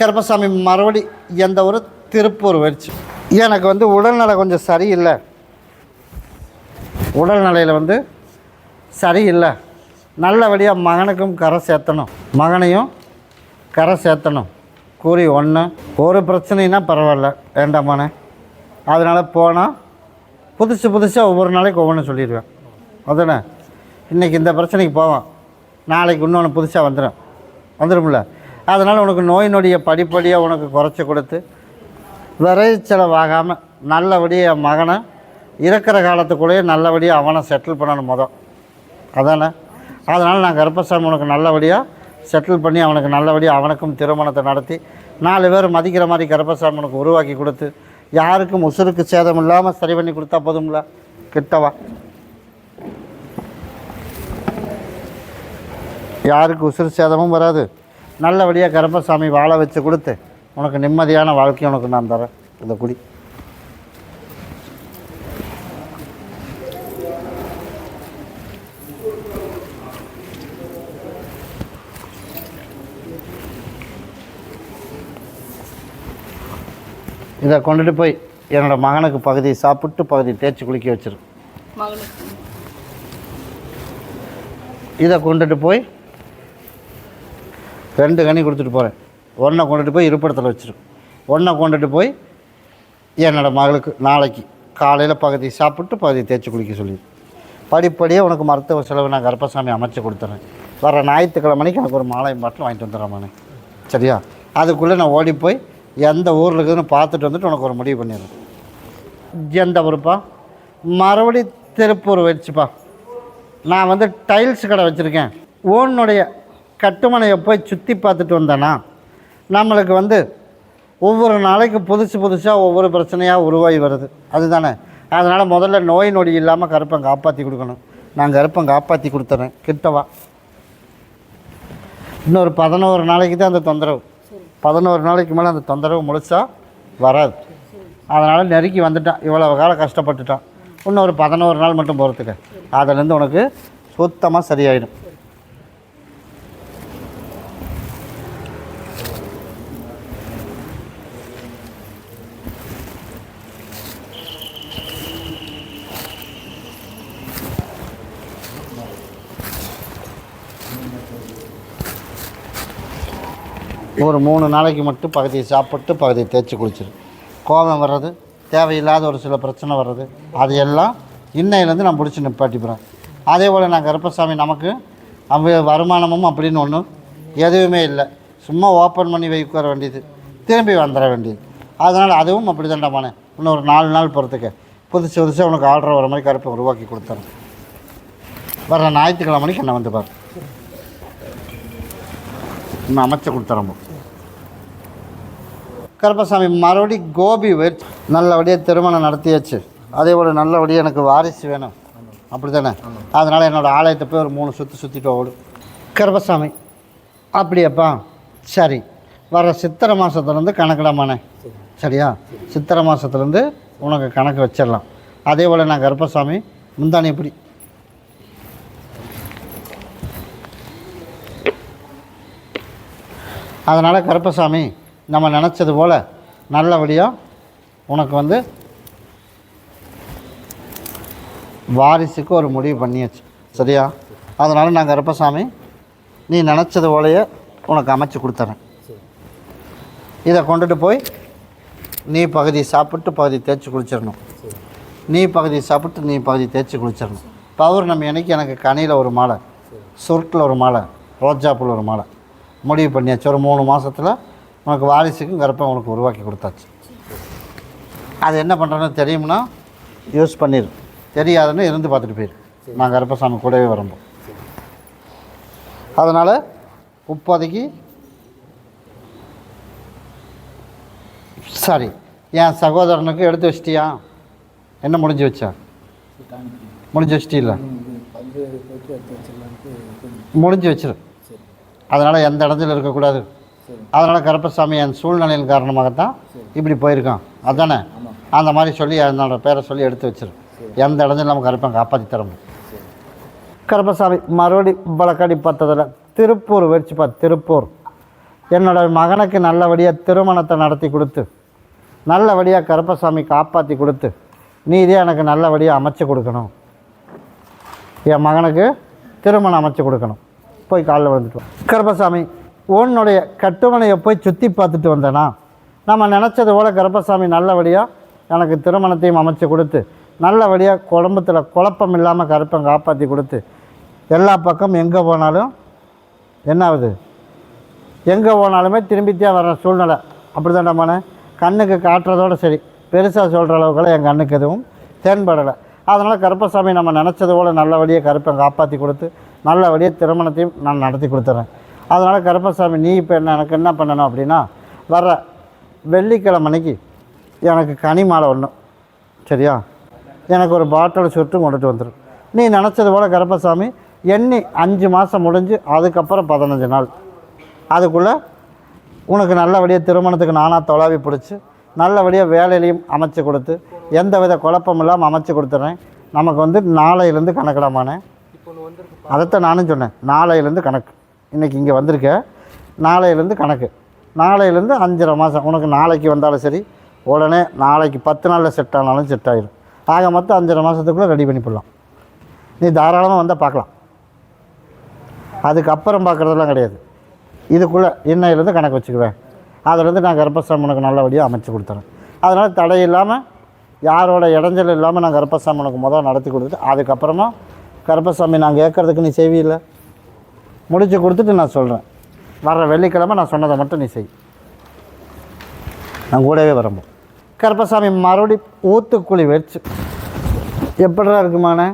கருப்பசாமி மறுபடி எந்த ஒரு திருப்பூர் முயற்சி. எனக்கு வந்து உடல்நலை கொஞ்சம் சரியில்லை, உடல்நிலையில் வந்து சரியில்லை, நல்லபடியாக மகனுக்கும் கரை சேர்த்தணும், மகனையும் கரை சேர்த்தணும் கூறி ஒரு பிரச்சனைனா பரவாயில்ல வேண்டாமானே. அதனால் போனால் புதுசாக ஒவ்வொரு நாளைக்கு ஒவ்வொன்று சொல்லிடுவேன் அதானே. இன்றைக்கி இந்த பிரச்சனைக்கு போவான், நாளைக்கு இன்னொன்று புதுசாக வந்துடும்ல. அதனால் உனக்கு நோய் நொடியை படிப்படியாக உனக்கு குறைச்சி கொடுத்து விரைச்செலவாகாமல் நல்லபடியாக என் மகனை இருக்கிற காலத்துக்குள்ளேயே நல்லபடியாக அவனை செட்டில் பண்ணணும் அதானே. அதனால் நான் கருப்பசாமி உனக்கு நல்லபடியாக செட்டில் பண்ணி அவனுக்கு நல்லபடியாக அவனுக்கும் திருமணத்தை நடத்தி 4 பேர் மதிக்கிற மாதிரி கருப்பசாமி உனக்கு உருவாக்கி கொடுத்து யாருக்கும் உசுருக்கு சேதம் இல்லாமல் சரி பண்ணி கொடுத்தா போதும்ல. கிட்டவா, யாருக்கு உசுறு சேதமும் வராது. நல்லபடியாக கருப்பசாமி வாழ வச்சு கொடுத்து உனக்கு நிம்மதியான வாழ்க்கையை உனக்கு நான் தரேன். இந்த குடி இதை கொண்டுட்டு போய் என்னோடய மகனுக்கு பகுதி சாப்பிட்டு பகுதி தேய்ச்சி குளிக்க வச்சிரு. மகனுக்கு இதை கொண்டுட்டு போய் 2 கனி கொடுத்துட்டு போகிறேன். ஒன்றை கொண்டுட்டு போய் இருப்பிடத்தில் வச்சிரு. ஒன்றை கொண்டுட்டு போய் என்னோடய மகளுக்கு நாளைக்கு காலையில் பகுதி சாப்பிட்டு பகுதி தேய்ச்சி குளிக்க சொல்லி படிப்படியே உனக்கு மருத்துவ செலவு நான் கருப்பசாமி அமைச்சு கொடுத்துறேன். வர ஞாயிற்றுக்கிழமைக்கு எனக்கு ஒரு மாலை பாட்டில் வாங்கிட்டு வந்துடுறேன். சரியா? அதுக்குள்ளே நான் ஓடி போய் எந்த ஊரில் இருக்குதுன்னு பார்த்துட்டு வந்துட்டு உனக்கு ஒரு முடிவு பண்ணிடுறேன். எந்த ஊருப்பா? மறுபடி திருப்பூர் வச்சுப்பா. நான் வந்து டைல்ஸ் கடை வச்சுருக்கேன். உன்னுடைய கட்டுமனையை போய் சுற்றி பார்த்துட்டு வந்தேன்னா நம்மளுக்கு வந்து ஒவ்வொரு நாளைக்கு புதுசாக ஒவ்வொரு பிரச்சனையாக உருவாகி வருது. அதுதானே? அதனால் முதல்ல நோய் நொடி இல்லாமல் கருப்பை காப்பாற்றி கொடுக்கணும். நான் கருப்பை காப்பாற்றி கொடுத்துறேன். கிட்டவா இன்னொரு 11 நாளைக்கு தான் அந்த தொந்தரவு. 11 நாளைக்கு மேலே அந்த தொந்தரவு முழுசாக வராது. அதனால் நெருக்கி வந்துட்டான். இவ்வளோ காலம் கஷ்டப்பட்டுட்டான். இன்னொரு 11 நாள் மட்டும் போகிறதுக்கு அதிலேருந்து உனக்கு சுத்தமாக சரியாயிடும். ஒரு 3 நாளைக்கு மட்டும் பகுதியை சாப்பிட்டு பகுதியை தேய்ச்சி குளிச்சிரு. கோபம் வர்றது, தேவையில்லாத ஒரு சில பிரச்சனை வர்றது, அது எல்லாம் இன்னையிலேருந்து நான் பிடிச்சி நிப்பாட்டிப்பேன். அதே போல் நான் கருப்பசாமி நமக்கு வருமானமும் அப்படின்னு ஒன்றும் எதுவுமே இல்லை. சும்மா ஓப்பன் பண்ணி வைக்க வேண்டியது, திரும்பி வந்துட வேண்டியது. அதனால் அதுவும் அப்படி தாண்டாமானே. இன்னும் ஒரு 4 நாள் போகிறதுக்கு புதுசாக உனக்கு ஆர்டர் வர மாதிரி கருப்பை உருவாக்கி கொடுத்துறேன். வர ஞாயிற்றுக்கிழமைக்கு என்ன வந்து பாரு, இன்னும் அமைச்சு கொடுத்துறோம். கருப்பசாமி மறுபடி கோபி வச்சு நல்லபடியாக திருமணம் நடத்தியாச்சு. அதே போல் நல்லபடியாக எனக்கு வாரிசு வேணும். அப்படி தானே? அதனால் என்னோடய ஆலயத்தை போய் ஒரு 3 சுற்றிட்டு ஓடும். கருப்பசாமி அப்படியாப்பா? சரி, வர சித்திரை மாதத்துலேருந்து கணக்கிடாமானே. சரியா? சித்திரை மாதத்துலேருந்து உனக்கு கணக்கு வச்சிடலாம். அதே போல் நான் கருப்பசாமி முந்தானி எப்படி அதனால் கருப்பசாமி நம்ம நினச்சது போல் நல்லபடியாக உனக்கு வந்து வாரிசுக்கு ஒரு முடிவு பண்ணியாச்சு. சரியா? அதனால் நான் கருப்பசாமி நீ நினச்சது போலையே உனக்கு அமைச்சு கொடுத்துறேன். இதை கொண்டுட்டு போய் நீ பகுதி சாப்பிட்டு பகுதி தேய்ச்சி குளிச்சிடணும். நீ பகுதி சாப்பிட்டு நீ பகுதி தேய்ச்சி குளிச்சிடணும். பௌர்ணமி அன்னைக்கு எனக்கு கனியில் ஒரு மாலை, சுருட்டில் ஒரு மாலை, ரோஜாப்பூவில் ஒரு மாலை முடிவு பண்ணியாச்சு. ஒரு 3 மாதத்தில் உனக்கு வாரிசுக்கும் கருப்பை உனக்கு உருவாக்கி கொடுத்தாச்சு. அது என்ன பண்ணுறேன்னு தெரியும்னா யூஸ் பண்ணிடு, தெரியாதுன்னு இருந்து பார்த்துட்டு போயிரு. நான் கருப்பசாமி கூடவே வரும்போது. அதனால் இப்போதைக்கு சரி, என் சகோதரனுக்கு எடுத்து வச்சிட்டியா? என்ன முடிஞ்சு வச்சா? முடிஞ்சு வச்சிட்டில்ல? முடிஞ்சு வச்சிரு. அதனால் எந்த இடத்துல இருக்கக்கூடாது. அதனால் கருப்பசாமி என் சூழ்நிலையின் காரணமாகத்தான் இப்படி போயிருக்கான். அதுதானே? அந்த மாதிரி சொல்லி என்னோடய பேரை சொல்லி எடுத்து வச்சிரு. எந்த இடத்துல நம்ம கருப்பை காப்பாற்றி தரணும். கருப்பசாமி மறுபடி வழக்கடி பார்த்ததில் திருப்பூர் வச்சுப்பா. திருப்பூர் என்னோடய மகனுக்கு நல்லபடியாக திருமணத்தை நடத்தி கொடுத்து நல்லபடியாக கருப்பசாமி காப்பாற்றி கொடுத்து நீதே எனக்கு நல்லபடியாக அமைச்சு கொடுக்கணும். என் மகனுக்கு திருமணம் அமைச்சு கொடுக்கணும். போய் காலைல வந்துட்டு கருப்பசாமி உன்னுடைய கட்டுமனையை போய் சுற்றி பார்த்துட்டு வந்தேன்னா நம்ம நினச்சது போல் கருப்பசாமி நல்லபடியாக எனக்கு திருமணத்தையும் அமைச்சு கொடுத்து நல்லபடியாக குடும்பத்தில் குழப்பம் இல்லாமல் கருப்பை காப்பாற்றி கொடுத்து எல்லா பக்கம் எங்கே போனாலும் என்ன ஆகுது, எங்கே போனாலுமே திரும்பித்தே வர்ற சூழ்நிலை. அப்படி தான்டாமானே? கண்ணுக்கு காட்டுறதோடு சரி, பெருசாக சொல்கிற அளவுக்குலாம் என் கண்ணுக்கு எதுவும் தென்படலை. அதனால் கருப்பசாமி நம்ம நினச்சது போல் நல்லபடியாக கருப்பை காப்பாற்றி கொடுத்து நல்லபடியாக திருமணத்தையும் நான் நடத்தி கொடுத்துட்றேன். அதனால் கருப்பசாமி நீ இப்போ எனக்கு என்ன பண்ணணும் அப்படின்னா, வர்ற வெள்ளிக்கிழமைக்கு எனக்கு கனி மாலை ஒன்று, சரியா? எனக்கு ஒரு பாட்டில் சுட்டு கொண்டுட்டு வந்துடும். நீ நினச்சது போல் கருப்பசாமி எண்ணி 5 மாதம் முடிஞ்சு அதுக்கப்புறம் 15 நாள் அதுக்குள்ளே உனக்கு நல்லபடியாக திருமணத்துக்கு நானாக தொலாவி பிடிச்சி நல்லபடியாக வேலையிலையும் அமைச்சு கொடுத்து எந்த வித குழப்பம் இல்லாமல் அமைச்சு கொடுத்துட்றேன். நமக்கு வந்து நாளையிலேருந்து கணக்கிடாமானே. அதைத்தான் நானும் சொன்னேன். நாளையிலேருந்து கணக்கு. இன்றைக்கி இங்கே வந்திருக்க, நாளையிலேருந்து கணக்கு. நாளையிலேருந்து 5.5 மாதம். உனக்கு நாளைக்கு வந்தாலும் சரி, உடனே நாளைக்கு 10 நாளில் செட் ஆனாலும் செட் ஆகிடும். ஆக மொத்தம் 5.5 மாதத்துக்குள்ளே ரெடி பண்ணி போடலாம். நீ தாராளமாக வந்தால் பார்க்கலாம். அதுக்கப்புறம் பார்க்குறதெல்லாம் கிடையாது. இதுக்குள்ளே இன்னையிலேருந்து கணக்கு வச்சுக்குவேன். அதிலேருந்து நான் கர்ப்பசாமி உனக்கு நல்லபடியாக அமைச்சு கொடுத்துறேன். அதனால் தடை இல்லாமல் யாரோட இடைஞ்சல் இல்லாமல் நான் கர்ப்பசாமி உனக்கு முதல் நடத்தி கொடுத்துட்டு அதுக்கப்புறமா கர்ப்பசாமி நான் கேட்குறதுக்கு நீ செய்வில்லை முடிச்சு கொடுத்துட்டு நான் சொல்கிறேன். வர்ற வெள்ளிக்கிழமை நான் சொன்னதை மட்டும் நீ செய். நான் கூடவே வரம்போ. கர்ப்பசாமி மறுபடி ஊத்துக்குழி வச்சு எப்படிடா இருக்குமாண்ணே?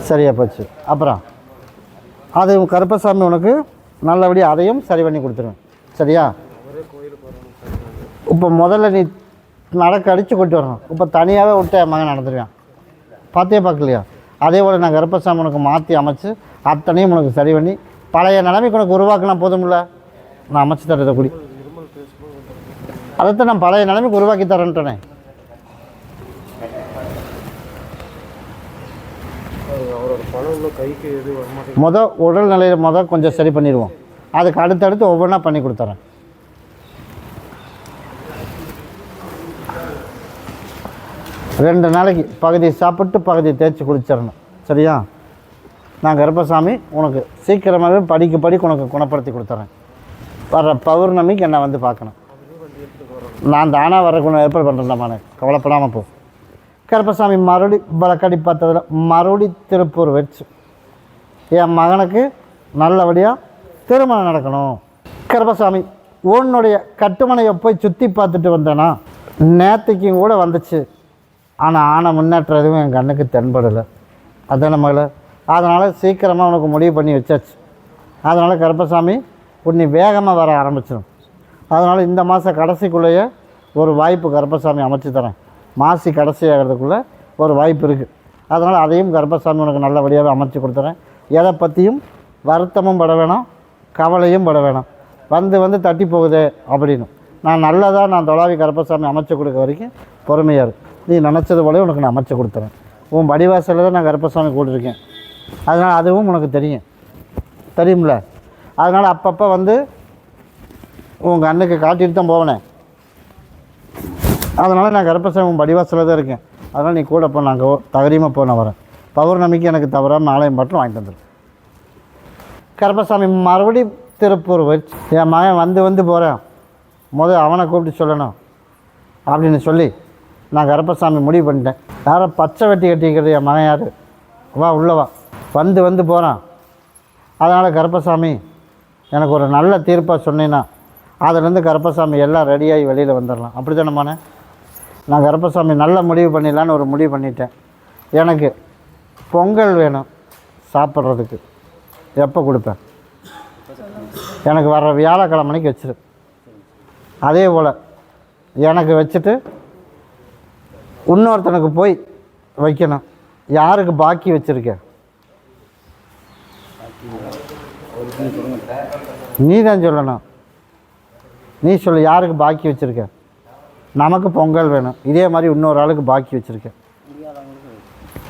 சரியா போச்சு. அப்புறம் அது கருப்பசாமி உனக்கு நல்லபடியாக அதையும் சரி பண்ணி கொடுத்துருவேன். சரியா? இப்போ முதல்ல நீ நடக்க அடித்து கொண்டு வரணும். இப்போ தனியாகவே விட்டு என் மகன் நடந்துருவேன். பார்த்தே பார்க்கலையா? அதே போல் நான் கருப்பசாமி உனக்கு மாற்றி அமைச்சு அத்தனையும் உனக்கு சரி பண்ணி பழைய நிலைமைக்கு உனக்கு உருவாக்கலாம். போதும்ல, நான் அமைச்சு தரதை கூடி அதைத்தான் நான் பழைய நிலைமைக்கு உருவாக்கி தரேன்ட்டேனே. உடல்நிலையை கொஞ்சம் சரி பண்ணிடுவோம். அதுக்கு அடுத்தடுத்து ஒவ்வொன்றா பண்ணி கொடுத்துறேன். 2 நாளைக்கு பகுதி சாப்பிட்டு பகுதி தேய்ச்சி குடிச்சிடணும். சரியா? நான் கர்ப்பசாமி உனக்கு சீக்கிரமாகவே படிக்க உனக்கு குணப்படுத்தி கொடுத்துட்றேன். வர்ற பௌர்ணமிக்கு என்னை வந்து பார்க்கணும். நான் தானாக வர்றதுக்கு ஏற்பாடு பண்ணுறேன்டாமானே, கவலைப்படாமல் போ. கருப்பசாமி மறுபடி வழக்கடி பார்த்ததில் மறுபடி திருப்பூர் வச்சு என் மகனுக்கு நல்லபடியாக திருமணம் நடக்கணும். கருப்பசாமி உன்னுடைய கட்டுமனையை போய் சுற்றி பார்த்துட்டு வந்தேன்னா நேற்றுக்கும் கூட வந்துச்சு. ஆனால் ஆன முன்னேற்றம் எதுவும் என் கண்ணுக்கு தென்படலை. அதான் நம்மள அதனால் சீக்கிரமாக உனக்கு முடிவு பண்ணி வச்சாச்சு. அதனால் கருப்பசாமி உன்னை வேகமாக வர ஆரம்பிச்சிடும். அதனால் இந்த மாத கடைசிக்குள்ளேயே ஒரு வாய்ப்பு கருப்பசாமி அமைச்சு தரேன். மாசி கடைசி ஆகிறதுக்குள்ளே ஒரு வாய்ப்பு இருக்குது. அதனால் அதையும் கருப்பசாமி உனக்கு நல்லபடியாகவே அமைச்சு கொடுத்துறேன். எதை பற்றியும் வருத்தமும் பட வேணாம், கவலையும் பட வேணாம். வந்து தட்டி போகுதே அப்படின்னு நான் நல்லதாக நான் தொலாவி கருப்பசாமி அமைச்சு கொடுக்க வரைக்கும் பொறுமையாக இரு. நீ நினச்சது போல உனக்கு நான் அமைச்சு கொடுத்துறேன். உன் படிவாசலில் தான் நான் கருப்பசாமி கூட்டிருக்கேன். அதனால் அதுவும் உனக்கு தெரியும்ல. அதனால் அப்பப்போ வந்து உங்கள் அண்ணுக்கு காட்டிட்டு தான் போவேனேன். அதனால் நான் கருப்பசாமி உன் படிவாசலில் தான் இருக்கேன். அதனால் நீ கூட போ, நாங்கள் தகரியமாக போன வரேன். பௌர்ணமிக்கு எனக்கு தவறாமல் ஆலயம் மட்டும் வாங்கிட்டு வந்துடும். கருப்பசாமி மறுபடியும் திருப்பூர் வச்சு என் மகன் வந்து போகிறேன், அவனை கூப்பிட்டு சொல்லணும் அப்படின்னு சொல்லி நான் கருப்பசாமி முடிவு பண்ணிட்டேன். யாரோ பச்சை வெட்டி கட்டிக்கிறது என் மகன் யார்? வா உள்ளவா. வந்து போகிறான். அதனால் கருப்பசாமி எனக்கு ஒரு நல்ல தீர்ப்பாக சொன்னீங்கன்னா அதுலேருந்து கருப்பசாமி எல்லாம் ரெடியாகி வெளியில் வந்துடலாம். அப்படி தானே நான் கருப்பசாமி நல்ல முடிவு பண்ணிடலான்னு ஒரு முடிவு பண்ணிட்டேன். எனக்கு பொங்கல் வேணும் சாப்பிட்றதுக்கு. எப்போ கொடுப்பேன்? எனக்கு வர்ற வியாழக்கிழமைக்கு வச்சிரு. அதே போல் எனக்கு வச்சுட்டு இன்னொருத்தனுக்கு போய் வைக்கணும். யாருக்கு பாக்கி வச்சுருக்கேன்? நீ தான் சொல்லணும். நீ சொல்லு, யாருக்கு பாக்கி வச்சுருக்கேன்? நமக்கு பொங்கல் வேணும். இதே மாதிரி இன்னொரு ஆளுக்கு பாக்கி வச்சுருக்கேன்.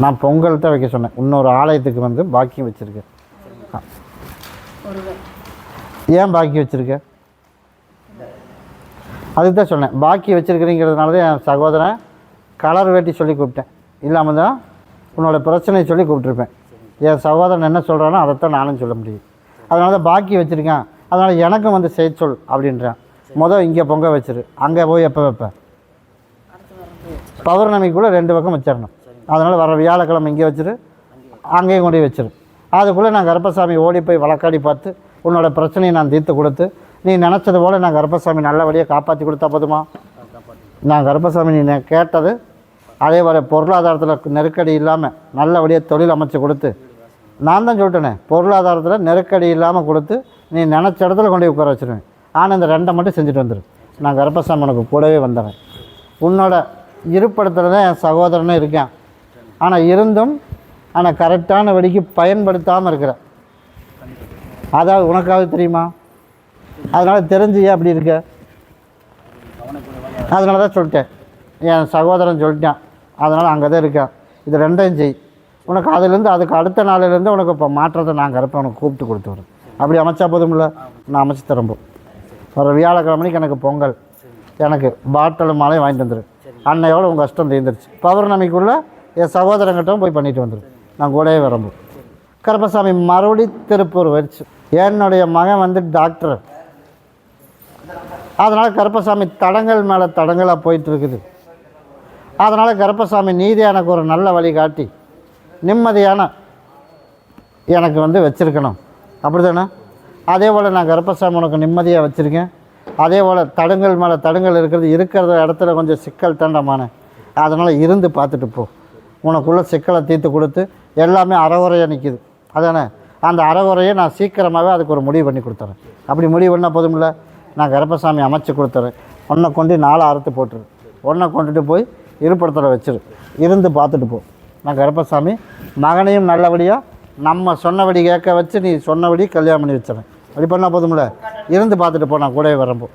நான் பொங்கல் தான் வைக்க சொன்னேன். இன்னொரு ஆலயத்துக்கு வந்து பாக்கி வச்சுருக்கேன். ஏன் பாக்கி வச்சுருக்கேன்? அதுக்கு தான் சொன்னேன். பாக்கி வச்சுருக்கிறீங்கிறதுனால தான் என் சகோதரன் கலர் வேட்டி சொல்லி கூப்பிட்டேன். இல்லாமல் தான் உன்னோட பிரச்சனையை சொல்லி கூப்பிட்ருப்பேன். என் சகோதரன் என்ன சொல்கிறானோ அதைத்தான் நானும் சொல்ல முடியும். அதனால தான் பாக்கி வச்சுருக்கேன். அதனால் எனக்கும் வந்து செய்ய சொல் அப்படின்றேன். இங்கே பொங்க வச்சிரு. அங்கே போய் எப்போ வைப்பேன்? பௌர்ணமிக்குள்ளே 2 பக்கம் வச்சிடணும். அதனால் வர வியாழக்கிழமை இங்கே வச்சிரு, அங்கேயும் கொண்டு வச்சிரு. அதுக்குள்ளே நான் கருப்பசாமி ஓடி போய் வழக்காடி பார்த்து உன்னோட பிரச்சனையை நான் தீர்த்து கொடுத்து நீ நினச்சது போல் நான் கருப்பசாமி நல்லபடியாக காப்பாற்றி கொடுத்தா போதுமா? நான் கருப்பசாமி நீ கேட்டது அதே போல் பொருளாதாரத்தில் நெருக்கடி இல்லாமல் நல்லபடியாக தொழில் அமைச்சு கொடுத்து, நான் தான் சொல்லிட்டேனே, பொருளாதாரத்தில் நெருக்கடி இல்லாமல் கொடுத்து நீ நினச்ச இடத்துல கொண்டு போய் உட்கார வச்சுருவேன். ஆனால் இந்த 2 மட்டும் செஞ்சுட்டு வந்துடு. நான் கருப்பசாமி உனக்கு கூடவே வந்துடுறேன். உன்னோட இருப்பிடத்தில் தான் என் சகோதரனும் இருக்கேன். ஆனால் கரெக்டான வழிக்கு பயன்படுத்தாமல் இருக்கிறேன். அதாவது உனக்காவது தெரியுமா? அதனால் தெரிஞ்சு ஏன் அப்படி இருக்க? அதனால தான் சொல்லிட்டேன். என் சகோதரன் சொல்லிட்டான். அதனால் அங்கே தான் இருக்கேன். இது 2ஐயும் செய். உனக்கு அதுலேருந்து அதுக்கு அடுத்த நாளிலேருந்து உனக்கு இப்போ மாற்றத்தை நான் கருப்பை உனக்கு கூப்பிட்டு கொடுத்து வரேன். அப்படி அமைச்சா போதும்ல, நான் அமைச்சு தரம்போ. ஒரு வியாழக்கிழமைக்கு எனக்கு பொங்கல், எனக்கு பாட்டில் மாலையும் வாங்கிட்டு வந்துடு. அன்னையோட உங்கள் கஷ்டம் தீர்ந்துருச்சு. பௌர்ணமிக்குள்ளே என் சகோதரங்கிட்டும் போய் பண்ணிட்டு வந்துடும். நான் கூடவே வரம்போ. கருப்பசாமி மறுபடி திருப்பூர் வச்சு. என்னுடைய மகன் வந்து டாக்டர். அதனால் கருப்பசாமி தடங்கள் மேலே தடங்களாக போயிட்டு இருக்குது. அதனால் கருப்பசாமி நீதி எனக்கு ஒரு நல்ல வழி காட்டி நிம்மதியான எனக்கு வந்து வச்சுருக்கணும். அப்படி தானே? அதே போல் நான் கருப்பசாமி உனக்கு நிம்மதியாக வச்சுருக்கேன். அதே போல் தடங்கள் மேலே தடங்கள் இருக்கிற இடத்துல கொஞ்சம் சிக்கல் தண்டமான, அதனால் இருந்து பார்த்துட்டு போ. உனக்குள்ளே சிக்கலை தீர்த்து கொடுத்து எல்லாமே அறகுறையாக நிற்கிது. அதானே? அந்த அறகுறையை நான் சீக்கிரமாகவே அதுக்கு ஒரு முடிவு பண்ணி கொடுத்துறேன். அப்படி முடிவு பண்ணால் போதுமில்ல, நான் கருப்பசாமி அமைச்சு கொடுத்துறேன். உன்னை கொண்டு 4 அறுத்து போட்டுரு. உன்னை கொண்டுட்டு போய் இருப்பிடத்தில் வச்சிரு. இருந்து பார்த்துட்டு போ. நான் கருப்பசாமி மகனையும் நல்லபடியாக நம்ம சொன்னபடி கேட்க வச்சு நீ சொன்னபடி கல்யாணம் பண்ணி வச்சிடறேன். அப்படி பண்ணால் போதுமில்ல, இருந்து பார்த்துட்டு போ. நான் கூடவே வரம்போ.